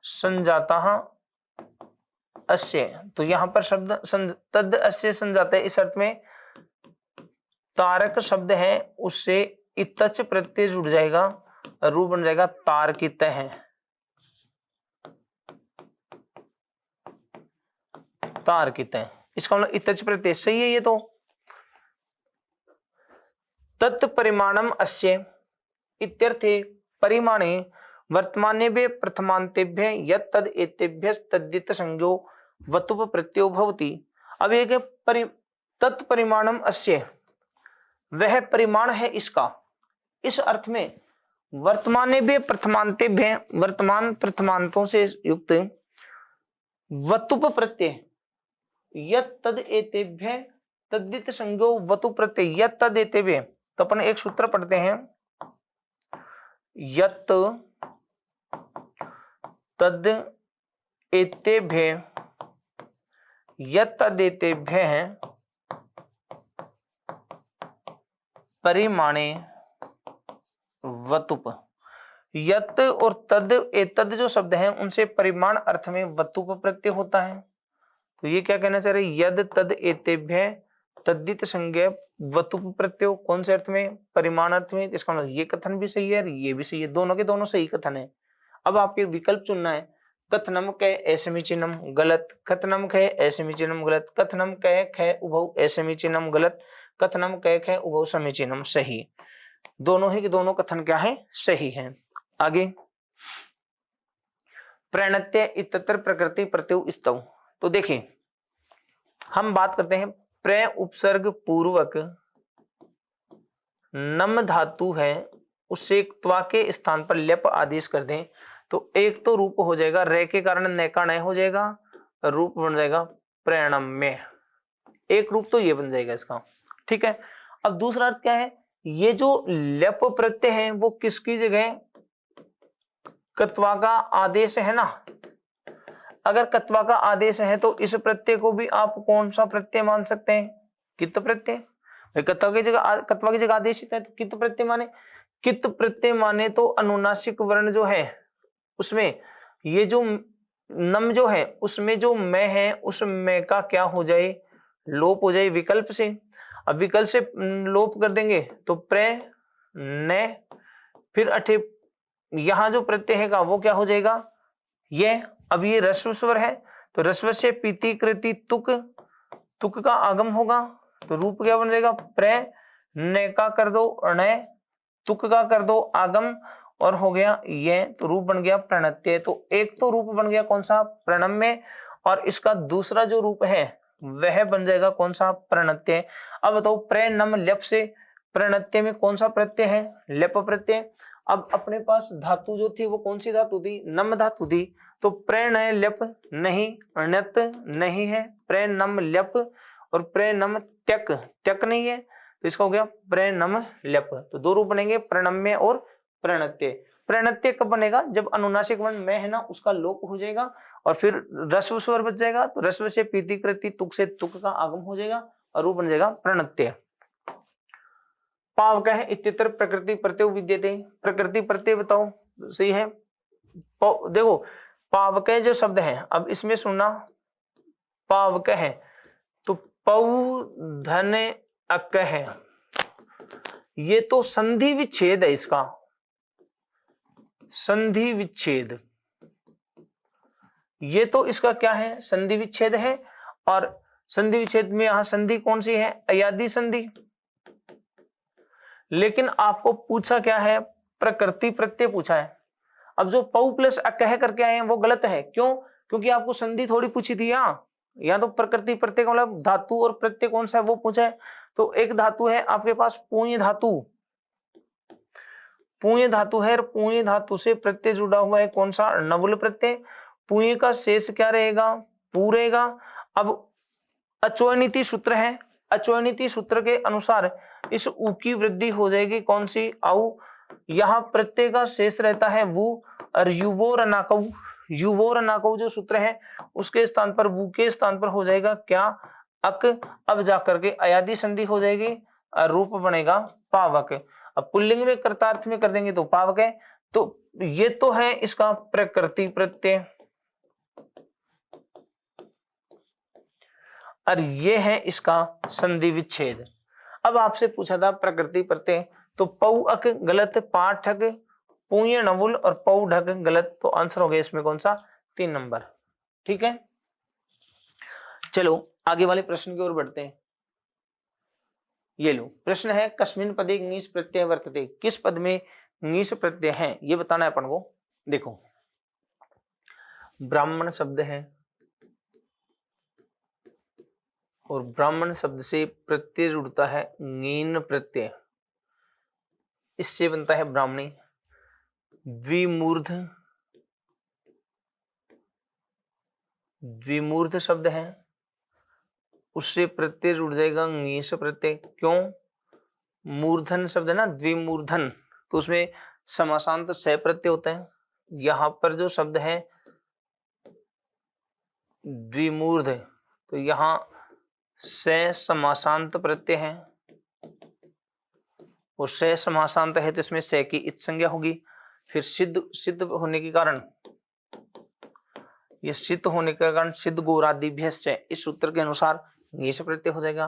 संजाता अस्य, तो यहां पर शब्द तद अस्य संजाता है, इस अर्थ में तारक शब्द है उससे इतच प्रत्यय जुड़ जाएगा, रूप बन जाएगा तारकित है, तारकित है। इसका मतलब इतच प्रत्यय सही है ये। तो तत्परिमाणम अस्य इत्यर्थे परिमाणे वर्तमानेभ्य प्रथमांतेभ्य यत् तद एतेभ्य तद्दित संज्ञो वतुप प्रत्ययो भवति। अब एक तत्परिमाणम अस्य, वह परिमाण है इसका, इस अर्थ में वर्तमानेभ्य प्रथमांतेभ्य, वर्तमान प्रथमांतों से युक्त वतुप प्रत्यय यत् तद एतेभ्य तद्दित संज्ञो वतुप प्रत्यय यत् तद एतेभ्य। तो अपन एक सूत्र पढ़ते हैं, यत् तद एतेभ्य यत् तद एतेभ्य परिमाणे वतुप। यत् और तद एतद जो शब्द हैं उनसे परिमाण अर्थ में वतुप प्रत्यय होता है। तो ये क्या कहना चाह रहे? यद तद एतेभ्य तद्धित संज्ञा वतुप प्रत्यय कौन से अर्थ में? परिमाण अर्थ में। इसका मतलब ये कथन भी सही है और ये भी सही है, दोनों के दोनों सही कथन है। अब आपके विकल्प चुनना है। कथनम कै असमीचीनम गलत, कथनम कै असमीचीनम गलत, कथनम कै ख उभौ असमीचीनम गलत, कथनम कै ख उभौ समीचीनम सही। दोनों ही के दोनों कथन क्या है? सही है। आगे प्रणत्य इतत्र प्रकृति प्रत्यय स्तव। तो देखिए हम बात करते हैं प्र उपसर्ग पूर्वक नम धातु है उससे त्वा के स्थान पर ल्यप आदेश कर दें तो एक तो रूप हो जाएगा रे के कारण न का न हो जाएगा, रूप बन जाएगा प्रणम्य। एक रूप तो ये बन जाएगा इसका, ठीक है। अब दूसरा अर्थ क्या है? ये जो ल्यप प्रत्यय है वो किसकी जगह? कत्वा का आदेश है ना। अगर कत्वा का आदेश है तो इस प्रत्यय को भी आप कौन सा प्रत्यय मान सकते हैं? कित प्रत्यय। कत्वा की जगह आदेश है तो कित प्रत्यय माने। कित प्रत्यय माने तो अनुनासिक वर्ण जो है उसमें ये जो नम जो है उसमें जो मैं है उस मैं का क्या हो जाए? लोप हो जाए विकल्प से। अब विकल्प से लोप कर देंगे तो प्र न, फिर अठे यहां जो प्रत्यय है वो क्या हो जाएगा? ये। अब ये रस्व स्वर है तो रस्व से पीति कृति तुक, तुक का आगम होगा तो रूप क्या बन जाएगा? प्र न का कर दो न, तुक का कर दो आगम और हो गया ये, तो रूप बन गया प्रणत्य। तो एक तो रूप बन गया कौन सा? प्रणम्य। और इसका दूसरा जो रूप है वह बन जाएगा कौन सा? प्रणत्य। अब बताओ प्र नम ल्यप से प्रणत्य में कौन सा प्रत्यय है? ल्यप प्रत्यय। अब अपने पास धातु जो थी वो कौन सी धातु थी? नम धातु थी। तो प्रणय ल्यप नहीं, अण्यत नहीं है, प्रणम ल्यप और प्रणम त्यक, त्यक नहीं है, तो इसका हो गया प्रणम ल्यप। तो दो रूप बनेंगे प्रणम्य और प्रणत्य। प्रणत्य कब बनेगा? जब अनुनासिक वर्ण में है ना उसका लोप हो जाएगा और फिर रस्व स्वर बच जाएगा तो रस्व से पीति कृति तुक से तुक का आगम हो जाएगा और रूप बन जाएगा प्रणत्य। पावक है इत्यत्र प्रकृति प्रत्यय विद्यते। प्रकृति प्रत्यय बताओ सही है। देखो पावक जो शब्द है, अब इसमें सुनना, पावक है तो पौ धन अक है, ये तो संधि विच्छेद है इसका, संधि विच्छेद, ये तो इसका क्या है? संधि विच्छेद है। और संधि विच्छेद में यहां संधि कौन सी है? अयादि संधि। लेकिन आपको पूछा क्या है? प्रकृति प्रत्यय पूछा है। अब जो पौ प्लस अकह करके आए हैं वो गलत है। क्यों? क्योंकि आपको संधि थोड़ी पूछी थी यहाँ तो प्रकृति प्रत्यय का मतलब धातु और प्रत्यय कौन सा है वो पूछा है। तो एक धातु है आपके पास पूर्ण धातु, पूर्ण धातु है और पूर्ण धातु से प्रत्यय जुड़ा हुआ है कौन सा? नवुल प्रत्यय। पूर्ण का शेष क्या रहेगा? पू रहेगा। अब अचोयनीति सूत्र है, अचोयनीति सूत्र के अनुसार इस उ की वृद्धि हो जाएगी कौन सी? औ। यहाँ प्रत्यय का शेष रहता है वो और युवोर अनाकौ, युवोर अनाकौ जो सूत्र है उसके स्थान पर वु के स्थान पर हो जाएगा क्या? अक। अब जाकर के अयादि संधि हो जाएगी और रूप बनेगा पावक। अब पुल्लिंग में कर्तार्थ में कर देंगे तो पावक है। तो ये तो है इसका प्रकृति प्रत्यय और ये है इसका संधि विच्छेद। अब आपसे पूछा था प्रकृति प्रत्यय, तो पौ अक गलत, पाठक पुण्य नवुल और पौ ढक गलत। तो आंसर हो गया इसमें कौन सा? 3 नंबर। ठीक है, चलो आगे वाले प्रश्न की ओर बढ़ते हैं। ये लो प्रश्न है कस्मिन पदे ङीस प्रत्यय वर्तते। किस पद में ङीस प्रत्यय है ये बताना है अपन को। देखो ब्राह्मण शब्द है और ब्राह्मण शब्द से प्रत्यय जुड़ता है ङीन प्रत्यय, इससे बनता है ब्राह्मणी। द्विमूर्ध, द्विमूर्ध शब्द है उससे प्रत्यय जुड़ जाएगा ङीस प्रत्यय। क्यों? मूर्धन शब्द है ना, द्विमूर्धन, तो उसमें समासांत स प्रत्यय होता है। यहां पर जो शब्द है द्विमूर्ध तो यहां स समासांत प्रत्यय है और स समासांत है तो इसमें स की इत संज्ञा होगी। फिर सिद्ध, सिद्ध होने के कारण, ये सिद्ध होने के कारण सिद्ध गोरादिभ्यश्च, इस सूत्र के अनुसार ङीस प्रत्यय हो जाएगा।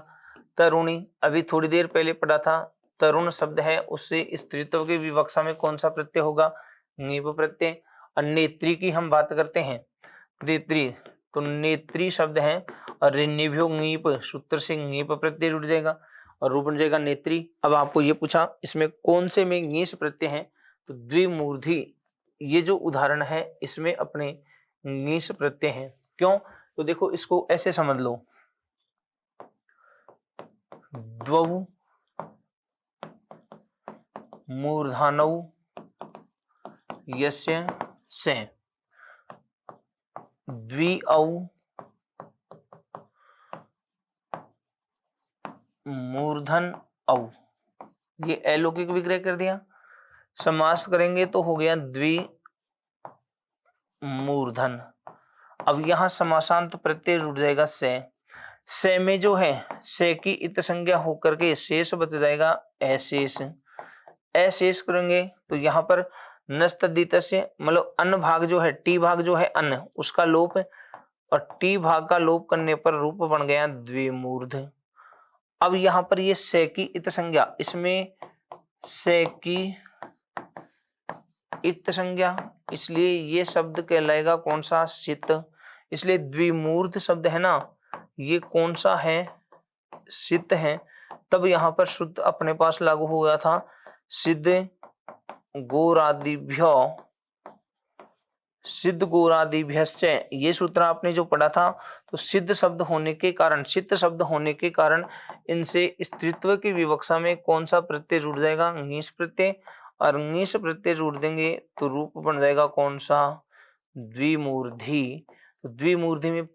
तरुणी, अभी थोड़ी देर पहले पढ़ा था, तरुण शब्द है उससे स्त्रीत्व की विवक्षा में कौन सा प्रत्यय होगा, ङीप प्रत्यय। और नेत्री की हम बात करते हैं, नेत्री, तो नेत्री शब्द है और ऋण्यभ्यो ङीप सूत्र से ङीप प्रत्यय जुड़ जाएगा और रूप बन जाएगा नेत्री। अब आपको ये पूछा इसमें कौन से में ङीस प्रत्यय है, तो द्विमूर्धि, ये जो उदाहरण है इसमें अपने ङीस प्रत्यय है। क्यों, तो देखो इसको ऐसे समझ लो, द्वौ मूर्धानौ यस्य से, द्विऔ मूर्धन औ, ये अलौकिक विग्रह कर दिया। समास करेंगे तो हो गया द्वि मूर्धन। अब यहां समासांत प्रत्यय जुड़ जाएगा से में जो है से की इत संज्ञा होकर के शेष बच जाएगा अशेष। अशेष करेंगे तो यहाँ पर नस्तदित से मतलब अन्न भाग जो है, टी भाग जो है अन्न, उसका लोप और टी भाग का लोप करने पर रूप बन गया द्विमूर्ध। अब यहाँ पर ये से की इत संज्ञा, इसमें से की इत संज्ञा, इसलिए ये शब्द कहलाएगा कौन सा, सित। इसलिए द्विमूर्ध शब्द है ना, ये कौन सा है, सिद्ध है। तब यहाँ पर शुद्ध अपने पास लागू हो गया था, सिद्ध गोरादिभ्यो, सिद्ध गोरादिभ्यश्च, ये सूत्र आपने जो पढ़ा था, तो सिद्ध शब्द होने के कारण, सिद्ध शब्द होने के कारण इनसे स्त्रीत्व की विवक्षा में कौन सा प्रत्यय जुड़ जाएगा, ङीस प्रत्यय। और ङीस प्रत्यय जुड़ देंगे तो रूप बन जाएगा कौन सा, द्विमूर्धि। तो द्विमूर्धि में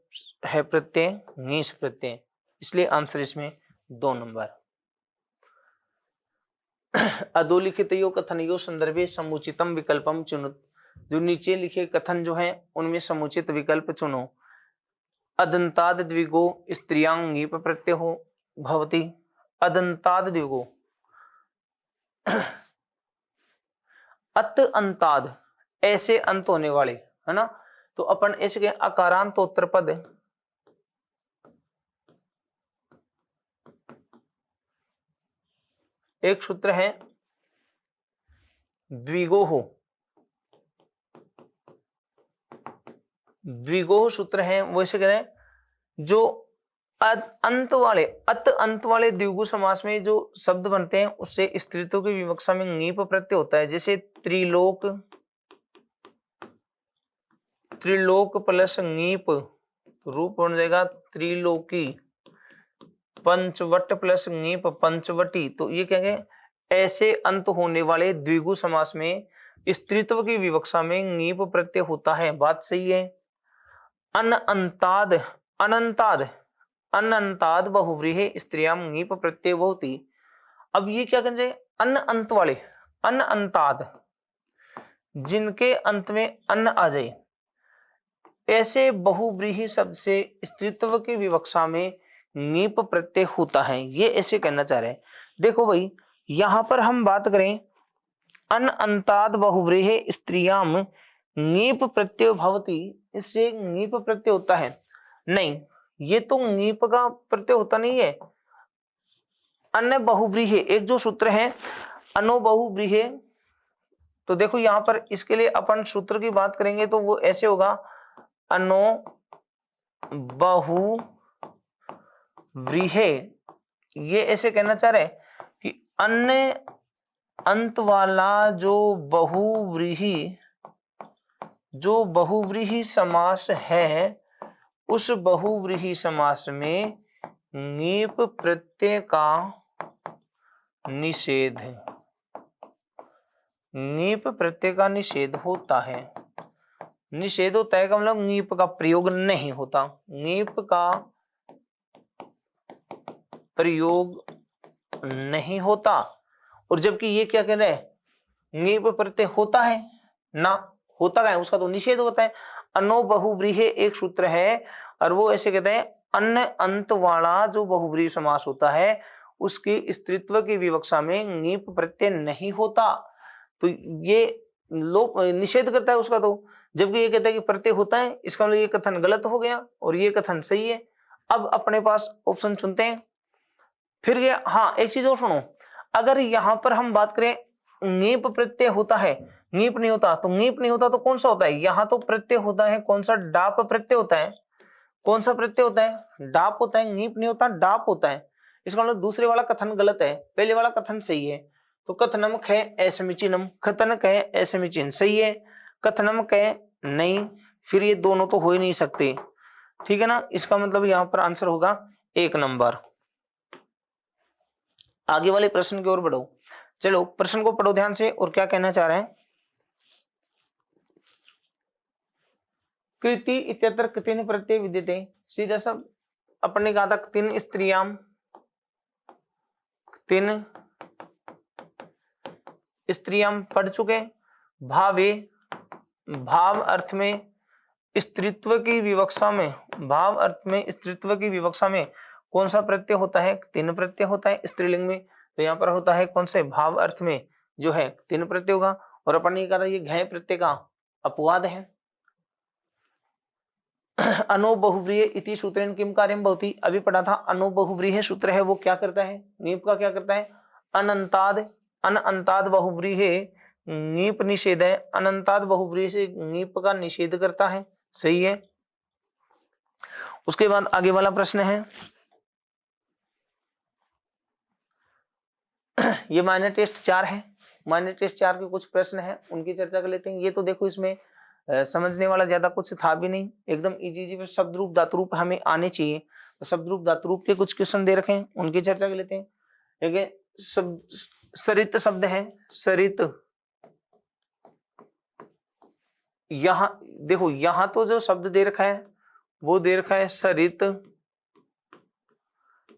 है प्रत्यय ङीस प्रत्यय, इसलिए आंसर इसमें 2 नंबर। अधोलिखितयो कथनयो संदर्भे समुचितम विकल्पम चुनो, जो नीचे लिखे कथन जो है उनमें समुचित विकल्प चुनो। अदंताद द्विगो स्त्रियांग ङीप प्रत्यय हो भवति, अदंताद द्विगो, अत अंताद, ऐसे अंत होने वाले, है ना, तो अपन ऐसे के अकारांतोत्तर पद, एक सूत्र है द्विगोह, द्विगोह सूत्र है वो ऐसे कह रहे हैं, जो अंत वाले, अत अंत वाले द्विगु समास में जो शब्द बनते हैं उससे स्त्रीत्व की विवक्षा में ङीप प्रत्यय होता है। जैसे त्रिलोक, त्रिलोक प्लस ङीप रूप बन जाएगा त्रिलोकी, पंचवट प्लस ङीप पंचवटी। तो ये कहेंगे ऐसे अंत होने वाले द्विगु समास में स्त्रीत्व की विवक्षा में ङीप प्रत्यय होता है, बात सही है। अनंताद, अनंताद, अनंताद बहुव्रीहि स्त्रियां ङीप प्रत्यय होती। अब ये क्या कहते हैं, अन्न अंत वाले, अन्न अंताद, जिनके अंत में अन्न आ जाए, ऐसे बहुव्रीहि शब्द से स्त्रीत्व की विवक्षा में ङीप प्रत्यय होता है, ये ऐसे कहना चाह रहे हैं। देखो भाई यहां पर हम बात करें अन अंताद बहुव्रीहि स्त्रियां ङीप प्रत्यय भवति, इससे ङीप प्रत्यय होता है, नहीं, ये तो ङीप का प्रत्यय होता नहीं है। अन्य बहुव्रीहि, एक जो सूत्र है अनो बहुव्रीहि, तो देखो यहां पर इसके लिए अपन सूत्र की बात करेंगे तो वो ऐसे होगा, अनो बहुव्रीहि, ये ऐसे कहना चाह रहे हैं कि अन्य अंत वाला जो बहुव्रीहि समास है, उस बहुव्रीहि समास में ङीप प्रत्यय का निषेध, ङीप प्रत्यय का निषेध होता है। निषेध होता है का मतलब ङीप का प्रयोग नहीं होता, ङीप का प्रयोग नहीं होता। और जबकि ये क्या कह रहे हैं, ङीप प्रत्यय होता है ना, होता है उसका तो निषेध होता है। अनो बहुव्रीहि एक सूत्र है और वो ऐसे कहते हैं अन्य अंत वाला जो बहुव्रीहि समास होता है उसके स्त्रीत्व की विवक्षा में ङीप प्रत्यय नहीं होता, तो ये लोप निषेध करता है उसका। तो जबकि ये कहता है कि प्रत्यय होता है, इसका मतलब ये कथन गलत हो गया और ये कथन सही है। अब अपने पास ऑप्शन चुनते हैं, फिर ये, हाँ एक चीज और सुनो, अगर यहां पर हम बात करें ङीप प्रत्यय होता है, ङीप नहीं होता, तो ङीप नहीं होता तो कौन सा होता है, यहां तो प्रत्यय होता है कौन सा, डाप प्रत्यय होता है। कौन सा प्रत्यय होता है, डाप होता है, ङीप नहीं होता, डाप होता है। इसका मतलब दूसरे वाला कथन गलत है, पहले वाला कथन सही है। तो कथनम खे असमीचीनम, कथन कहे असमीचीन सही है, कथनम कहे नहीं, फिर ये दोनों तो हो ही नहीं सकते, ठीक है ना। इसका मतलब यहां पर आंसर होगा 1 नंबर। आगे वाले प्रश्न की ओर बढ़ो, चलो प्रश्न को पढ़ो ध्यान से और क्या कहना चाह रहे हैं। कृति इत्यत्र कृतिन प्रत्यय विद्यते, सीधा सब अपन ने कहा था तीन स्त्रियाम, तीन स्त्रियाम पढ़ चुके। भावे, भाव अर्थ में स्त्रीत्व की विवक्षा में, भाव अर्थ में स्त्रीत्व की विवक्षा में कौन सा प्रत्यय होता है, तीन प्रत्यय होता है स्त्रीलिंग में। तो यहाँ पर होता है कौन से, भाव अर्थ में जो है तीन प्रत्यय होगा। और अपन ने कहा ये घय प्रत्यय का अपवाद है। अनो बहुव्रीहि इति सूत्रेण किम कार्यम भवति, अभी पढ़ा था अनो बहुव्रीहि सूत्र है वो क्या करता है, नीप का क्या करता है, अनंताद, अनंताद बहुव्रीहि नीप निषेध है, अनंताद बहुव्रीहि से नीप का निषेध करता है, सही है। उसके बाद आगे वाला प्रश्न है ये माइनर टेस्ट 4 है, माइनर टेस्ट 4 के कुछ प्रश्न है उनकी चर्चा कर लेते हैं। ये तो देखो इसमें समझने वाला ज्यादा कुछ था भी नहीं, एकदम इजी शब्द रूप धातु रूप हमें आने चाहिए। तो शब्द रूप धातु रूप के कुछ क्वेश्चन दे रखे हैं उनकी चर्चा कर लेते हैं। देखिए सरित शब्द है, सरित, यहां देखो यहां तो जो शब्द दे रखा है वो दे रखा है सरित,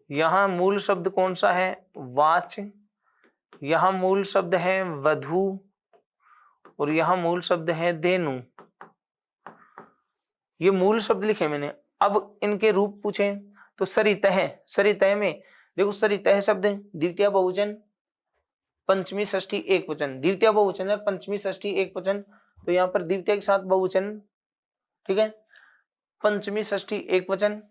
यहां मूल शब्द कौन सा है, वाच, यहां मूल शब्द है वधु, और यहां मूल शब्द है धेनु। ये मूल शब्द लिखे मैंने। अब इनके रूप पूछे तो सरितः, सरितः में देखो सरितः शब्द द्वितीय बहुवचन, पंचमी षष्ठी एक वचन, द्वितीय बहुवचन है, पंचमी षष्ठी एक वचन। तो यहाँ पर द्वितीय के साथ बहुवचन, ठीक है, पंचमी षष्ठी एक वचन,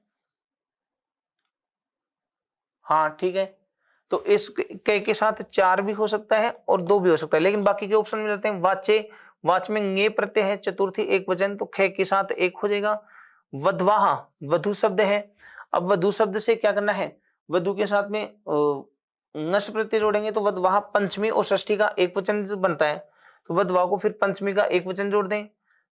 हाँ ठीक है। तो इस के साथ 4 भी हो सकता है और 2 भी हो सकता है, लेकिन बाकी के ऑप्शन में रहते हैं वाचे, वाच में ङे प्रत्यय है, चतुर्थी एक वचन, तो खे के साथ 1 हो जाएगा। वधवाहा, वधु शब्द है। अब वधु शब्द से क्या करना है, वधु के साथ में नश प्रत्यय जोड़ेंगे तो वधवाहा पंचमी और षष्ठी का एक वचन बनता है, तो वधवा को फिर पंचमी का एक वचन जोड़ दें।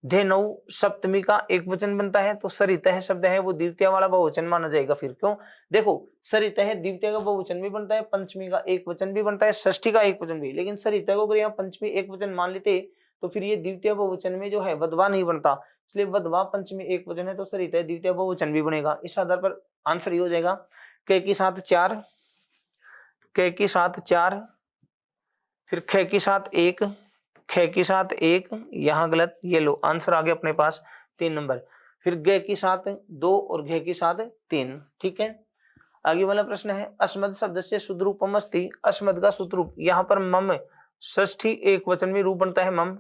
धेनु सप्तमी का एक वचन बनता है, तो सरितः शब्द है वो द्वितीय वाला बहुवचन माना जाएगा। फिर क्यों, देखो सरितः द्वितीय का बहुवचन भी बनता है, पंचमी का एक वचन भी बनता है, षष्ठी का एक वचन भी, लेकिन सरितः को अगर यहाँ पंचमी एक वचन मान लेते तो फिर ये द्वितीय बहुवचन में जो है वधवा नहीं बनता, इसलिए वधवा पंचमी एक वचन है तो सरितः द्वितीय बहुवचन भी बनेगा। इस आधार पर आंसर ये हो जाएगा क के साथ 4, क के साथ 4, फिर ख के साथ 1, ख के साथ 1, यहां गलत, ये लो आंसर आ गया अपने पास 3 नंबर। फिर ग के साथ 2 और घ के साथ 3, ठीक है। आगे वाला प्रश्न है अस्मद शब्द से शुद्ध रूपम अस्ति, अस्मद का शुद्ध रूप, यहाँ पर मम षष्ठी एक वचन में रूप बनता है मम,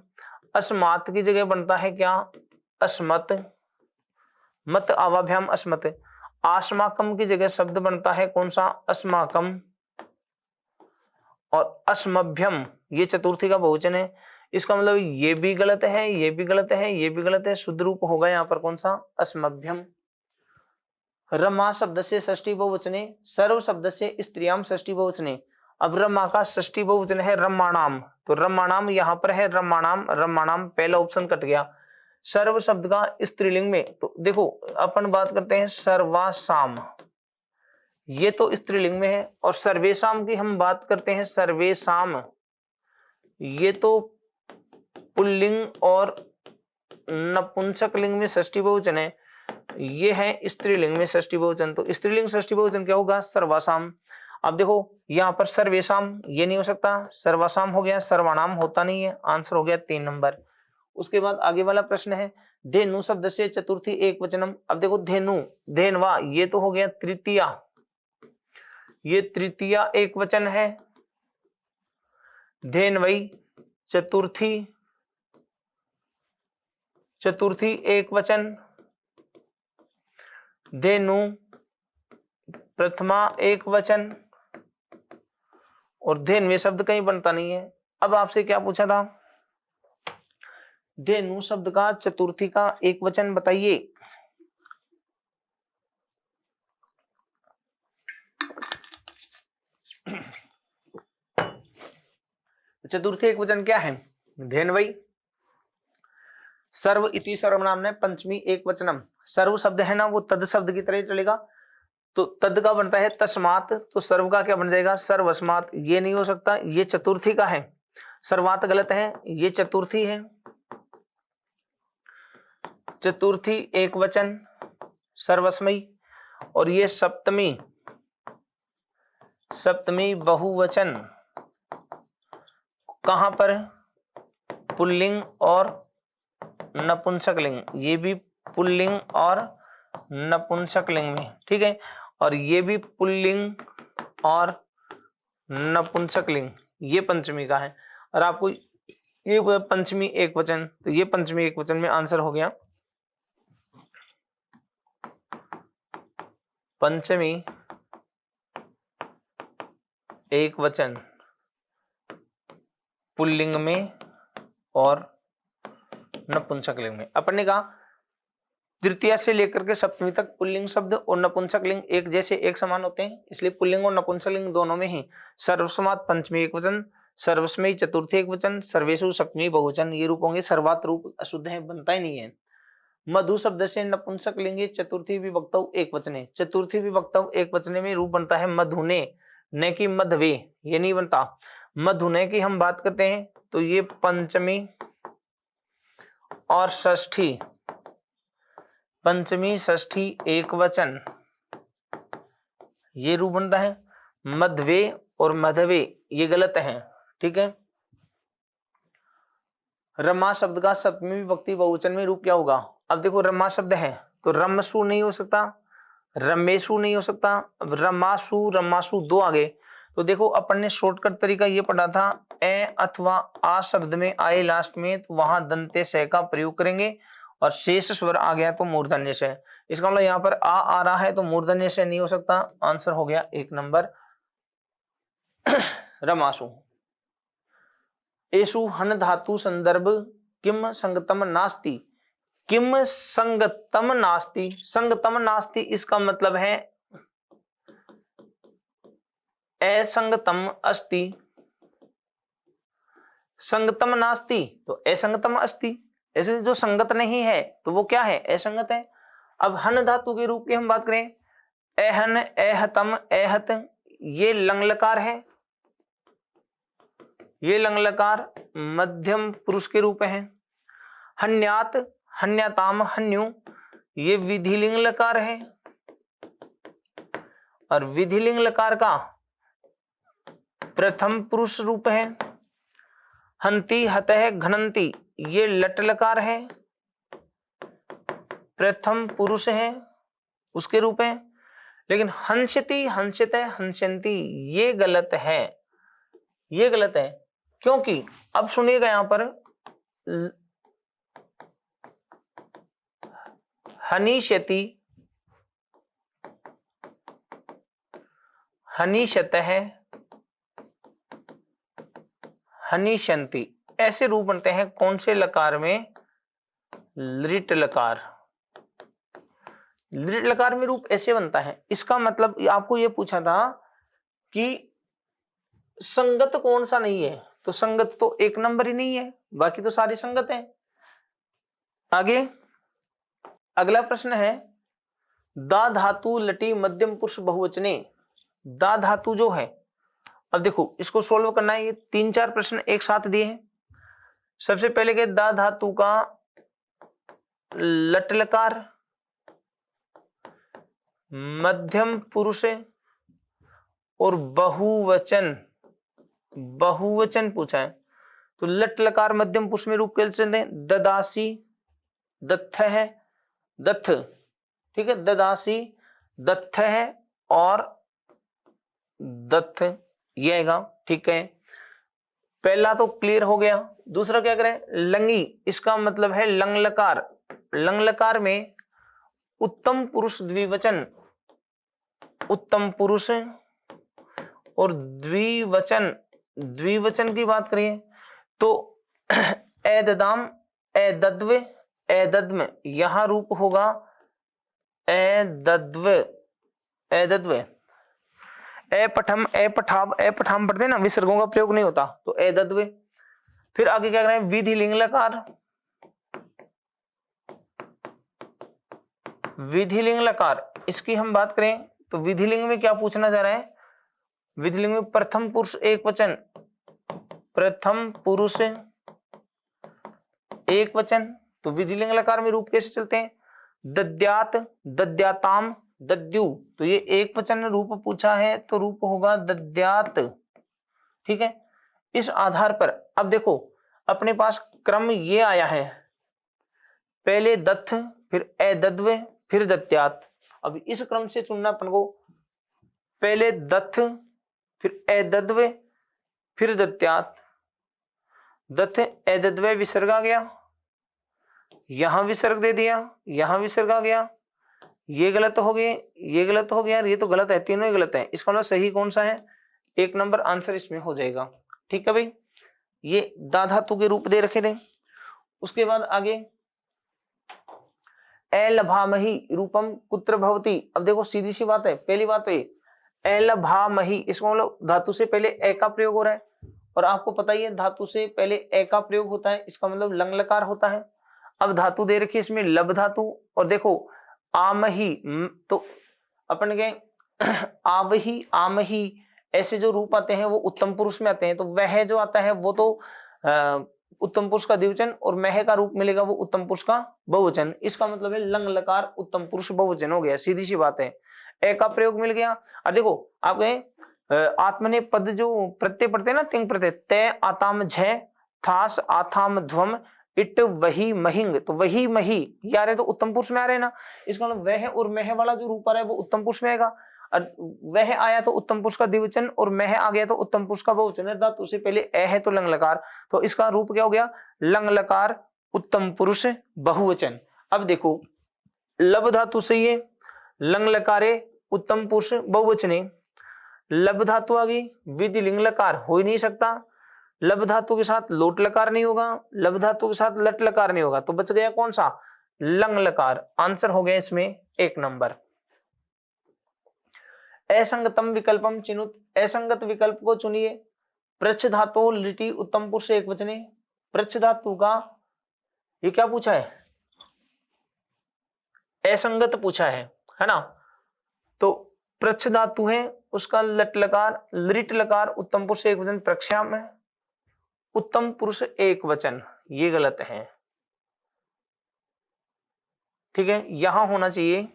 अस्मात की जगह बनता है क्या, अस्मत, मत आवाभ्याम अस्मत। आस्माकम की जगह शब्द बनता है कौन सा, अस्माकम, और अस्मभ्यम ये चतुर्थी का बहुवचन है। इसका मतलब ये भी गलत है, ये भी गलत है, ये भी गलत है, शुद्ध रूप होगा यहाँ पर कौन सा, अस्मभ्यम। रमा शब्द से षष्ठी बहुवचने, सर्व शब्द से स्त्रियाम षष्ठी बहुवचने। अब रमा का षष्ठी बहुवचन है रमाणाम, तो रमाणाम यहाँ पर है रमाणाम, रमाणाम पहला ऑप्शन कट गया। सर्व शब्द का स्त्रीलिंग में, तो देखो अपन बात करते हैं सर्वासाम, ये तो स्त्रीलिंग में है, और सर्वेशाम की हम बात करते हैं सर्वेशाम, ये तो पुल्लिंग और नपुंसक लिंग में षष्ठी बहुवचन है, ये है स्त्रीलिंग में षष्ठी बहुवचन, तो स्त्रीलिंग षष्ठी बहुवचन क्या होगा, सर्वासाम। अब देखो यहाँ पर सर्वेशाम ये नहीं हो सकता, सर्वासाम हो गया, सर्वानाम होता नहीं है, आंसर हो गया 3 नंबर। उसके बाद आगे वाला प्रश्न है धेनु शब्द से चतुर्थी एक वचनम। अब देखो धेनु, धेनवा ये तो हो गया तृतीया, ये तृतीया एक वचन है, धेनवई चतुर्थी, चतुर्थी एक वचन, धेनु प्रथमा एक वचन, और धेनु शब्द कहीं बनता नहीं है। अब आपसे क्या पूछा था, धेनु शब्द का चतुर्थी का एक वचन बताइए। चतुर्थी एक वचन क्या है, धेनवई। सर्व इति सर्वनाम पंचमी एक वचनम। सर्व शब्द है ना वो तद शब्द की तरह चलेगा, तो तद का बनता है तस्मात, तो सर्व का क्या बन जाएगा, सर्वस्मात। ये नहीं हो सकता, ये चतुर्थी का है। सर्वात गलत है, ये चतुर्थी है। चतुर्थी एक वचन सर्वस्मयी, और ये सप्तमी, सप्तमी बहुवचन। कहां पर, पुल्लिंग और नपुंसकलिंग, ये भी पुल्लिंग और नपुंसकलिंग में, ठीक है। और ये भी पुल्लिंग और नपुंसकलिंग, ये पंचमी का है। और आपको ये पंचमी एक वचन, तो ये पंचमी एक वचन में आंसर हो गया पंचमी एक वचन पुल्लिंग में और नपुंसकलिंग में। अपन ने कहा तृतीया से लेकर के सप्तमी तक पुल्लिंग शब्द और नपुंसकलिंग एक जैसे एक समान होते हैं, इसलिए पुल्लिंग और नपुंसकलिंग दोनों में ही सर्वसमात पंचमी एक वचन, सर्वस्मयी चतुर्थी एक वचन, सर्वेषु सप्तमी बहुवचन, ये रूप होंगे। सर्वात रूप अशुद्ध है, बनता ही नहीं है। मधु शब्द से नपुंसकलिंग चतुर्थी विभक्तौ एक वचने, चतुर्थी विभक्तौ एक वचने में रूप बनता है मधुने, न कि मधवे, ये नहीं बनता। मधुने की हम बात करते हैं तो ये पंचमी और षष्ठी, पंचमी षष्ठी एक वचन, ये रूप बनता है। मध्वे और मधवे ये गलत है, ठीक है। रमा शब्द का सप्तमी विभक्ति बहुवचन में रूप क्या होगा। अब देखो रमा शब्द है तो रमसु नहीं हो सकता, रमेशु नहीं हो सकता, रमासु रमासु दो आ गए। तो देखो अपन ने शॉर्टकट तरीका ये पढ़ा था, ए अथवा आ शब्द में आए लास्ट में तो वहां दंते से का प्रयोग करेंगे, और शेष स्वर आ गया तो मूर्धन्य से। इसका मतलब यहाँ पर आ रहा है तो मूर्धन्य से नहीं हो सकता, आंसर हो गया एक नंबर रमासु। एषु हन धातु संदर्भ किम संगतम नास्ति, किम संगतम नास्ति, संगतम नास्ति इसका मतलब है असंगतम अस्ति, संगतम नास्ति तो असंगतम अस्ति, ऐसे जो संगत नहीं है तो वो क्या है, असंगत है। अब हन धातु के रूप की हम बात करें, एहन एहतम एहत, ये लंग लकार है, ये लंग लकार मध्यम पुरुष के रूप है। हन्यात हन्याताम हन्यु, ये विधिलिंग लकार है, और विधिलिंग लकार का प्रथम पुरुष रूप है। हंति हतः घनंती, ये लट लकार है, प्रथम पुरुष है उसके रूप है। लेकिन हंसती हंसित हंसंती ये गलत है, ये गलत है। क्योंकि अब सुनिएगा यहां पर हनीशति हनीशतः हनीशंती, ऐसे रूप बनते हैं कौन से लकार में, लिट लकार, लिट लकार में रूप ऐसे बनता है। इसका मतलब आपको ये पूछा था कि संगत कौन सा नहीं है, तो संगत तो एक नंबर ही नहीं है, बाकी तो सारी संगत है। आगे अगला प्रश्न है, दा धातु लटी मध्यम पुरुष बहुवचने, दा धातु जो है, अब देखो इसको सोल्व करना है, ये 3-4 प्रश्न एक साथ दिए हैं। सबसे पहले के दा धातु का लट लकार मध्यम पुरुष और बहुवचन, बहुवचन पूछा है तो लट लकार मध्यम पुरुष में रूप कैसे दें, ददासी दत्थ है दत्थ, ठीक है, ददासी दत्थ है और दत्थ ये आएगा, ठीक है। पहला तो क्लियर हो गया। दूसरा क्या करें, लंगी, इसका मतलब है लंग लकार, लंग लकार में उत्तम पुरुष द्विवचन, उत्तम पुरुष और द्विवचन, द्विवचन की बात करिए तो एददाम, एदद्व, एदद्म, यहां रूप होगा एदद्व, एदद्व। पठम, पठाव, पठाम पढ़ते ना, विसर्गों का प्रयोग नहीं होता, तो एदद्व। फिर आगे क्या करें, विधि लिंग लकार, विधिलिंग लकार, इसकी हम बात करें तो विधिलिंग में क्या पूछना चाह रहे हैं, विधिलिंग में प्रथम पुरुष एक वचन, प्रथम पुरुष एक वचन, तो विधिलिंग लकार में रूप कैसे चलते हैं, दद्यात, दद्याताम, दद्यु, तो ये एक वचन रूप पूछा है तो रूप होगा दद्यात। ठीक है, इस आधार पर अब देखो अपने पास क्रम ये आया है, पहले दत्थ, फिर एदद्व, फिर दत्यात। अब इस क्रम से चुनना अपन को, पहले दत्थ, फिर एदद्व, फिर दत्यात। दत्थ एदद्व विसर्ग आ गया, यहां विसर्ग दे दिया, यहां विसर्ग आ गया, ये गलत हो गए, ये गलत हो गया, ये तो गलत है, तीनों ही गलत है। इसका मतलब सही कौन सा है, एक नंबर आंसर इसमें हो जाएगा। ठीक है भाई, ये दा धातु के रूप दे रखे थे। उसके बाद आगे एलभामहि रूपम कुत्र भवति। अब देखो सीधी सी बात है, पहली बात तो ये एलभामहि, इसका मतलब धातु से पहले ए का प्रयोग हो रहा है, और आपको पता ही है धातु से पहले ए का प्रयोग होता है, इसका मतलब लंग लकार होता है। अब धातु दे रखी है इसमें लब धातु, और देखो आमही, तो अपन के आवही, आमही, ऐसे जो रूप आते हैं वो उत्तम पुरुष में आते हैं, तो वह जो आता है वो तो उत्तम पुरुष का द्विवचन, और मह का रूप मिलेगा वो उत्तम पुरुष का बहुवचन। इसका मतलब है लंग लकार उत्तम पुरुष बहुवचन हो गया, सीधी सी बात है। ए का प्रयोग मिल गया। अब देखो आप आत्मने पद जो प्रत्यय पढ़ते हैं ना, तिंग प्रत्यय, तय आताम झ, थास आथाम ध्वम, इट वही महिंग, तो वही मही ये आ रहे तो उत्तम पुरुष में आ रहे हैं ना, इसका मतलब वह और मह वाला जो रूप आ रहा है वो उत्तम पुरुष में आएगा। वह आया तो उत्तम पुरुष का द्विवचन, और मह आ गया तो उत्तम पुरुष का बहुवचन, धातु से पहले ए है तो लंग लकार, तो इसका रूप क्या हो गया, लंग लकार उत्तम पुरुष बहुवचन। अब देखो लब धातु से ये लंग लकारे उत्तम पुरुष बहुवचने, लब धातु आ गई, विधि लिंग लकार हो ही नहीं सकता, लब धातु के साथ लोट लकार नहीं होगा, लब धातु के साथ लट लकार नहीं होगा, तो बच गया कौन सा, लंग लकार। आंसर हो गया इसमें एक नंबर। असंगतम विकल्पम चिनुत, असंगत विकल्प को चुनिए। प्रच्छ धातु लिटि उत्तम पुरुष एक वचने, प्रच्छ धातु का ये क्या पूछा है, असंगत पूछा है ना, तो प्रच्छ धातु है उसका लट लकार, लिट लकार उत्तम पुरुष एक वचन, प्रक्षा में उत्तम पुरुष एक वचन, ये गलत है। ठीक है, यहां होना चाहिए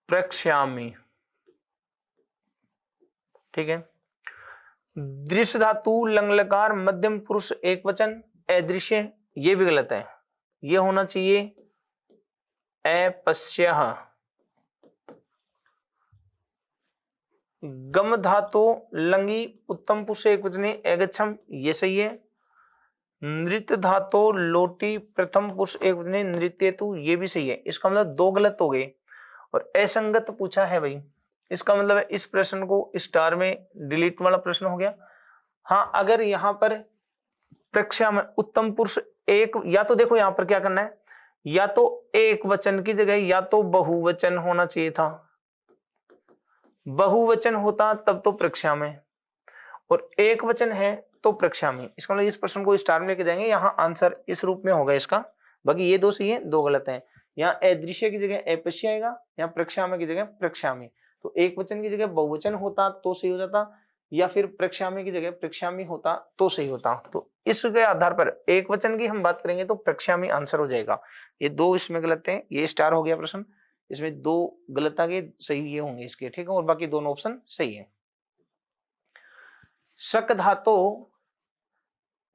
प्रक्ष्यामि। ठीक है, दृश्य धातु लंग लकार मध्यम पुरुष एक वचन, अदृश्य, ये भी गलत है, ये होना चाहिए अपश्यः। गम धातु लंगी उत्तम पुरुष एक वचने अगच्छम, ये सही है। नृत्य धातु लोटी प्रथम पुरुष एक वचने नृत्यतु, ये भी सही है। इसका मतलब दो गलत हो गए, और असंगत पूछा है भाई, इसका मतलब है इस प्रश्न को स्टार में डिलीट वाला प्रश्न हो गया। हाँ, अगर यहाँ पर प्रक्षा में उत्तम पुरुष एक, या तो देखो यहाँ पर क्या करना है, या तो एक वचन की जगह या तो बहुवचन होना चाहिए था, बहुवचन होता तब तो प्रक्षा में, और एक वचन है तो प्रक्षा में। इसका मतलब इस प्रश्न को स्टार में लेके जाएंगे, यहाँ आंसर इस रूप में होगा इसका। बाकी ये दो सही है, दो गलत है। यहाँ अदृश्य की जगह अपश्य आएगा, यहाँ प्रक्षा में की जगह प्रक्षा में, तो एक वचन की जगह बहुवचन होता तो सही हो जाता, या फिर प्रक्षा में की जगह प्रक्षा में होता तो सही होता। तो इसके आधार पर एक वचन की हम बात करेंगे तो प्रक्षा में आंसर हो जाएगा। ये दो इसमें गलत है, ये स्टार हो गया प्रश्न, इसमें दो गलत आ गए, सही ये होंगे इसके। ठीक है, और बाकी दोनों ऑप्शन सही है। शक धातु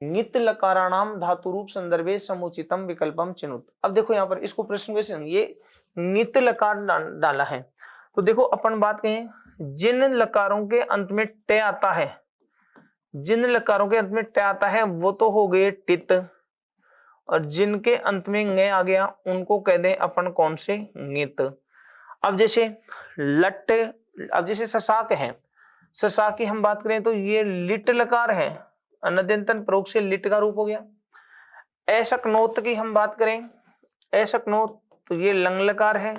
नित लकाराणाम धातु रूप संदर्भे समुचितम विकल्पम चिनुत। अब देखो यहाँ पर इसको प्रश्न कैसे, ये नित लकार डाला है, तो देखो अपन बात कहें जिन लकारों के अंत में ट आता है, जिन लकारों के अंत में ट आता है वो तो हो गए टित, और जिनके अंत में ङ आ गया उनको कह दें अपन कौन से, ङित। अब जैसे लट अब जैसे शशाक है, शशाक की हम बात करें तो ये लिट लकार है, अनद्यंतन प्रयोग से लिट का रूप हो गया। ऐशकनोत की हम बात करें, ऐशकनोत तो ये लंग लकार है।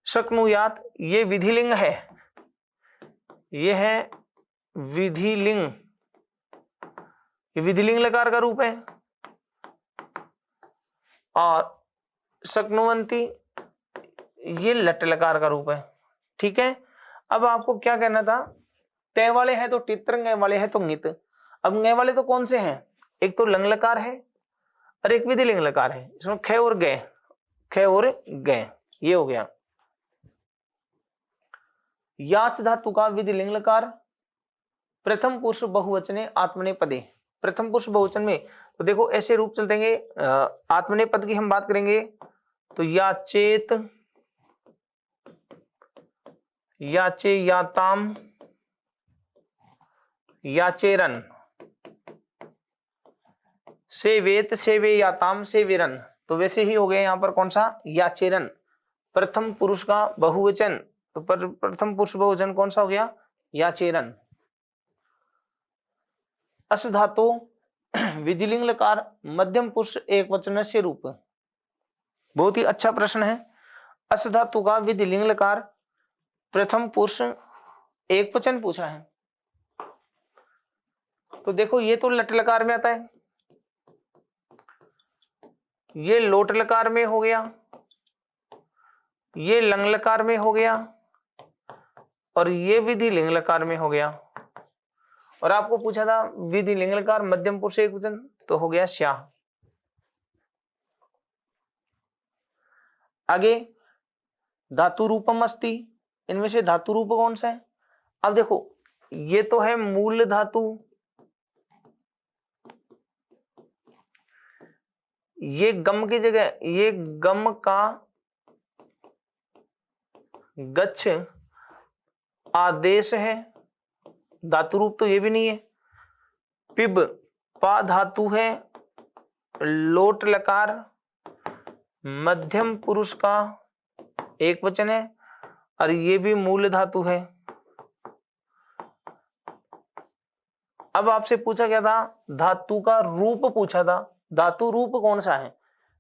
शक्नुयात ये विधिलिंग है, ये है विधिलिंग, ये विधिलिंग लकार का रूप है। और शक्नुवंती ये लट लकार का रूप है। ठीक है, अब आपको क्या कहना था, तय वाले हैं तो टित्र, ङ वाले हैं तो ङित। अब ङ वाले तो कौन से हैं, एक तो लंग लकार है और एक विधिलिंग लकार है, इसमें ख और ग, ख और ग ये हो गया। याच धातु का विधिलिंग लकार प्रथम पुरुष बहुवचने आत्मनेपदे, प्रथम पुरुष बहुवचन में तो देखो ऐसे रूप चलते हैं। आत्मनेपद की हम बात करेंगे तो याचेत, याचे, याताम, याचेरन, सेवेत, सेवे, याताम, सेवेरन। तो वैसे ही हो गए यहाँ पर कौन सा, याचेरन, प्रथम पुरुष का बहुवचन। तो प्रथम पुरुष बहुवचन कौन सा हो गया, याचेरन। अस धातु विधिलिंग लकार मध्यम पुरुष एक वचन से रूप, बहुत ही अच्छा प्रश्न है। अस धातु का विधिलिंग लकार प्रथम पुरुष एक वचन पूछा है, तो देखो ये तो लट लकार में आता है, ये लोट लकार में हो गया, ये लंग लकार में हो गया और ये विधिलिंग लकार में हो गया। और आपको पूछा था विधिलिंग लकार मध्यम पुरुष एक वचन, तो हो गया श्याह। आगे धातु रूपम अस्ति, इनमें से धातु रूप कौन सा है। अब देखो ये तो है मूल धातु, ये गम की जगह ये गम का गच्छ आदेश है, धातु रूप तो ये भी नहीं है। पिब पा धातु है, लोट लकार मध्यम पुरुष का एक वचन है और ये भी मूल धातु है। अब आपसे पूछा क्या था, धातु का रूप पूछा था, धातु रूप कौन सा है,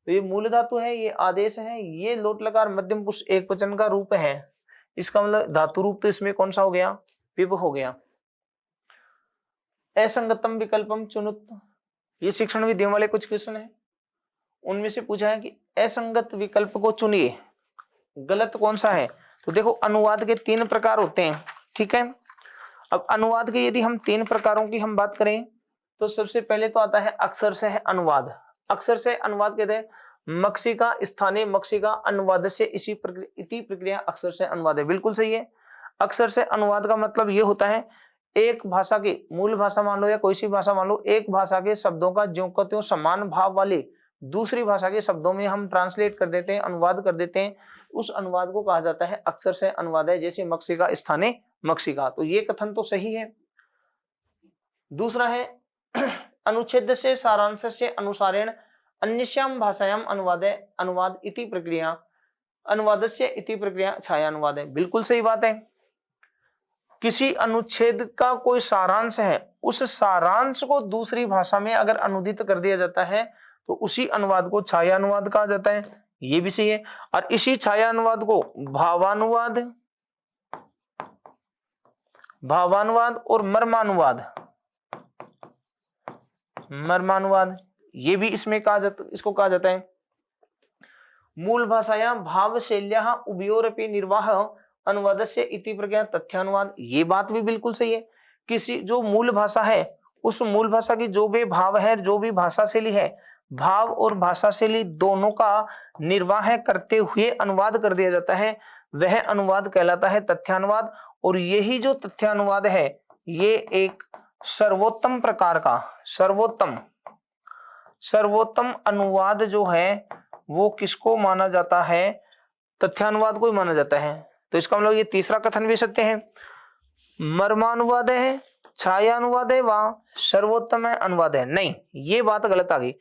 तो ये मूल धातु है, ये आदेश है, ये लोट लकार मध्यम पुरुष एक वचन का रूप है। इसका मतलब धातु रूप तो इसमें कौन सा हो गया, पिब हो गया। असंगतम विकल्पम चुनुत, ये शिक्षण विधियों वाले कुछ क्वेश्चन है, उनमें से पूछा है कि असंगत विकल्प को चुनिए, गलत कौन सा है। तो देखो अनुवाद के 3 प्रकार होते हैं, ठीक है। अब अनुवाद के यदि हम 3 प्रकारों की हम बात करें तो सबसे पहले तो आता है अक्षर से है अनुवाद। अक्षर से अनुवाद कहते हैं मक्षिका स्थानीय मक्षिका अनुवाद से इसी प्रक्रिया अक्षर से अनुवाद है, बिल्कुल सही है। अक्षर से अनुवाद का मतलब ये होता है एक भाषा की मूल भाषा मान लो या कोई सी भाषा मान लो, एक भाषा के शब्दों का ज्यों का त्यों समान भाव वाले दूसरी भाषा के शब्दों में हम ट्रांसलेट कर देते हैं, अनुवाद कर देते हैं, उस अनुवाद को कहा जाता है अक्षर से अनुवाद है। जैसे मक्षिका स्थाने मक्षिका, तो ये कथन तो सही है। दूसरा है अनुच्छेद से सारांश से अनुसारेण अन्यस्याम भाषायाम अनुवाद इति प्रक्रिया अनुवादस्य इति प्रक्रिया छाया अनुवाद है, बिल्कुल सही बात है। किसी अनुच्छेद का कोई सारांश है, उस सारांश को दूसरी भाषा में अगर अनुदित कर दिया जाता है तो उसी अनुवाद को छाया अनुवाद कहा जाता है, ये भी सही है। और इसी छाया अनुवाद को भावानुवाद और मर्मानुवाद ये भी इसमें इसको कहा जाता है। मूल भाषाया भावशैल्या उभयोरपि निर्वाह अनुवादस्य इति प्रक्रिया तथ्यानुवाद, ये बात भी बिल्कुल सही है। किसी जो मूल भाषा है उस मूल भाषा की जो भी भाव है, जो भी भाषा शैली है, भाव और भाषा शैली दोनों का निर्वाह करते हुए अनुवाद कर दिया जाता है, वह अनुवाद कहलाता है तथ्यानुवाद। और यही जो तथ्यानुवाद है ये एक सर्वोत्तम प्रकार का सर्वोत्तम अनुवाद जो है वो किसको माना जाता है, तथ्यानुवाद को ही माना जाता है। तो इसका मतलब ये तीसरा कथन भी सत्य है। मर्मानुवाद है, छाया अनुवाद है, वह सर्वोत्तम अनुवाद है, नहीं ये बात गलत आ गई।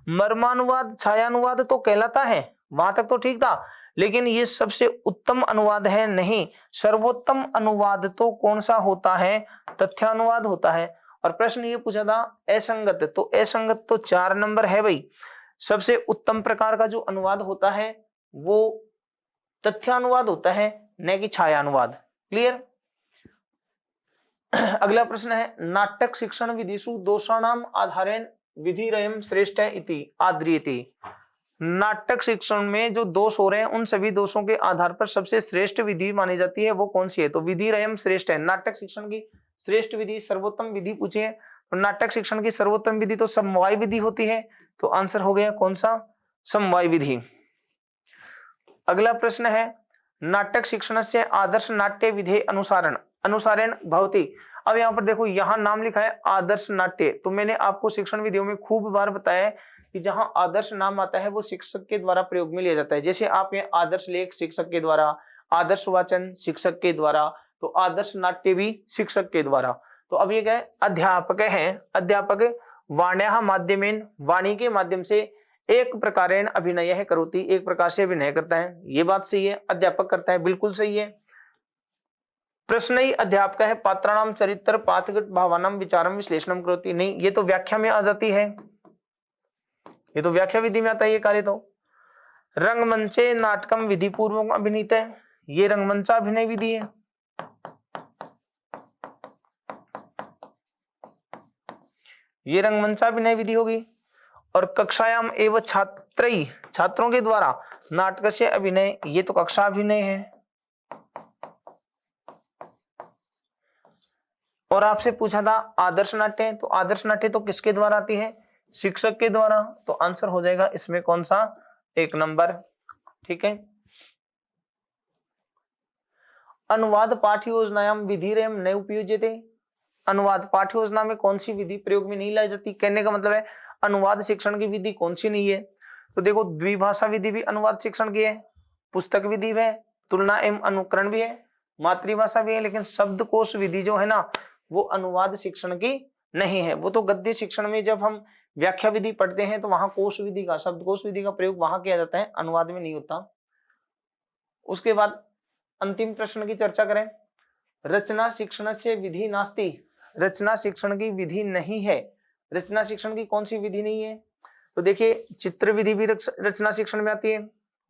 मर्मानुवाद छाया अनुवाद तो कहलाता है, वहां तक तो ठीक था, लेकिन ये सबसे उत्तम अनुवाद है नहीं। सर्वोत्तम अनुवाद तो कौन सा होता है? तथ्यानुवाद होता है। और प्रश्न ये पूछा था असंगत, तो असंगत तो 4 नंबर है भाई। सबसे उत्तम प्रकार का जो अनुवाद होता है वो तथ्यानुवाद होता है, न कि छायानुवाद। क्लियर? अगला प्रश्न है नाटक शिक्षण विधिषु दोषाणाम आधारेण विधिरयम् श्रेष्ठ इति आद्रियते। नाटक शिक्षण में जो दोष हो रहे हैं उन सभी दोषों के आधार पर सबसे श्रेष्ठ विधि मानी जाती है, वो कौन सी है? तो विधिरयम् श्रेष्ठ है। नाटक शिक्षण की श्रेष्ठ विधि, सर्वोत्तम विधि पूछी है, तो नाटक शिक्षण की सर्वोत्तम विधि तो समवाय विधि होती है। तो आंसर हो गया कौन सा? समवाय विधि। अगला प्रश्न है नाटक शिक्षण से आदर्श नाट्य विधेय अनुसारण अनुसारेण भवति। अब यहाँ पर देखो, यहाँ नाम लिखा है आदर्श नाट्य। तो मैंने आपको शिक्षण विधियों में खूब बार बताया है कि जहां आदर्श नाम आता है वो शिक्षक के द्वारा प्रयोग में लिया जाता है। जैसे आप यहाँ आदर्श लेख शिक्षक के द्वारा, आदर्श वाचन शिक्षक के द्वारा, तो आदर्श नाट्य भी शिक्षक के द्वारा। तो अब ये क्या है? अध्यापक है, अध्यापक वाण्या माध्यमेन, वाणी के माध्यम से एक प्रकारेण अभिनय करोति, एक प्रकार से अभिनय करता है। ये बात सही है, अध्यापक करता है, बिल्कुल सही है। प्रश्न ही अध्यापक है पात्राणाम चरित्र पाठगत भावानाम विचारम विश्लेषणम करोति। नहीं, ये तो व्याख्या में आ जाती है, ये तो व्याख्या विधि में आता है ये कार्य। तो रंगमंचे नाटकम विधि पूर्वक अभिनीत है, ये रंगमंचा अभिनय विधि है। ये रंगमंचा अभिनय विधि होगी। और कक्षायाम एवं छात्रई, छात्रों के द्वारा नाटक से अभिनय, ये तो कक्षा अभिनय है। और आपसे पूछा था आदर्श नाट्य, तो आदर्श नाट्य तो किसके द्वारा आती है? शिक्षक के द्वारा। तो आंसर हो जाएगा इसमें कौन सा? 1 नंबर। ठीक है। अनुवाद पाठ्य योजनायाम विधिरेम न उपयुज्यते। अनुवाद पाठ्य योजना में कौन सी विधि प्रयोग में नहीं लाई जाती? कहने का मतलब है अनुवाद शिक्षण की विधि कौन सी नहीं है? तो देखो, द्विभाषा विधि भी अनुवाद शिक्षण की है, पुस्तक विधि है, तुलना एवं अनुकरण भी है, मातृभाषा भी है, लेकिन शब्दकोश विधि जो है ना वो अनुवाद शिक्षण की नहीं है। वो तो गद्य शिक्षण में जब हम व्याख्या विधि पढ़ते हैं तो वहां कोश विधि का, शब्दकोश विधि का प्रयोग वहां किया जाता है, अनुवाद में नहीं होता। उसके बाद अंतिम प्रश्न की चर्चा करें। रचना शिक्षण से विधि नास्ति। रचना शिक्षण की विधि नहीं है। रचना शिक्षण की कौन सी विधि नहीं है? तो देखिए, चित्र विधि भी रचना शिक्षण में आती है,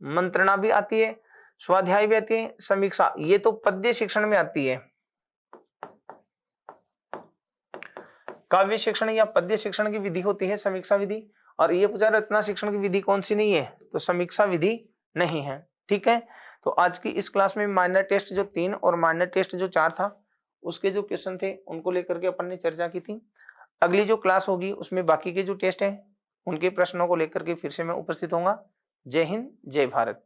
मंत्रणा भी आती है, स्वाध्याय भी आती है, समीक्षा, ये तो पद्य शिक्षण में आती है। काव्य शिक्षण या पद्य शिक्षण की विधि होती है समीक्षा विधि। और ये पूछा रचना शिक्षण की विधि कौन सी नहीं है? तो समीक्षा विधि नहीं है। ठीक है। तो आज की इस क्लास में माइनर टेस्ट जो 3 और माइनर टेस्ट जो 4 था उसके जो क्वेश्चन थे उनको लेकर के अपन ने चर्चा की थी। अगली जो क्लास होगी उसमें बाकी के जो टेस्ट हैं उनके प्रश्नों को लेकर के फिर से मैं उपस्थित होऊंगा। जय हिंद, जय भारत।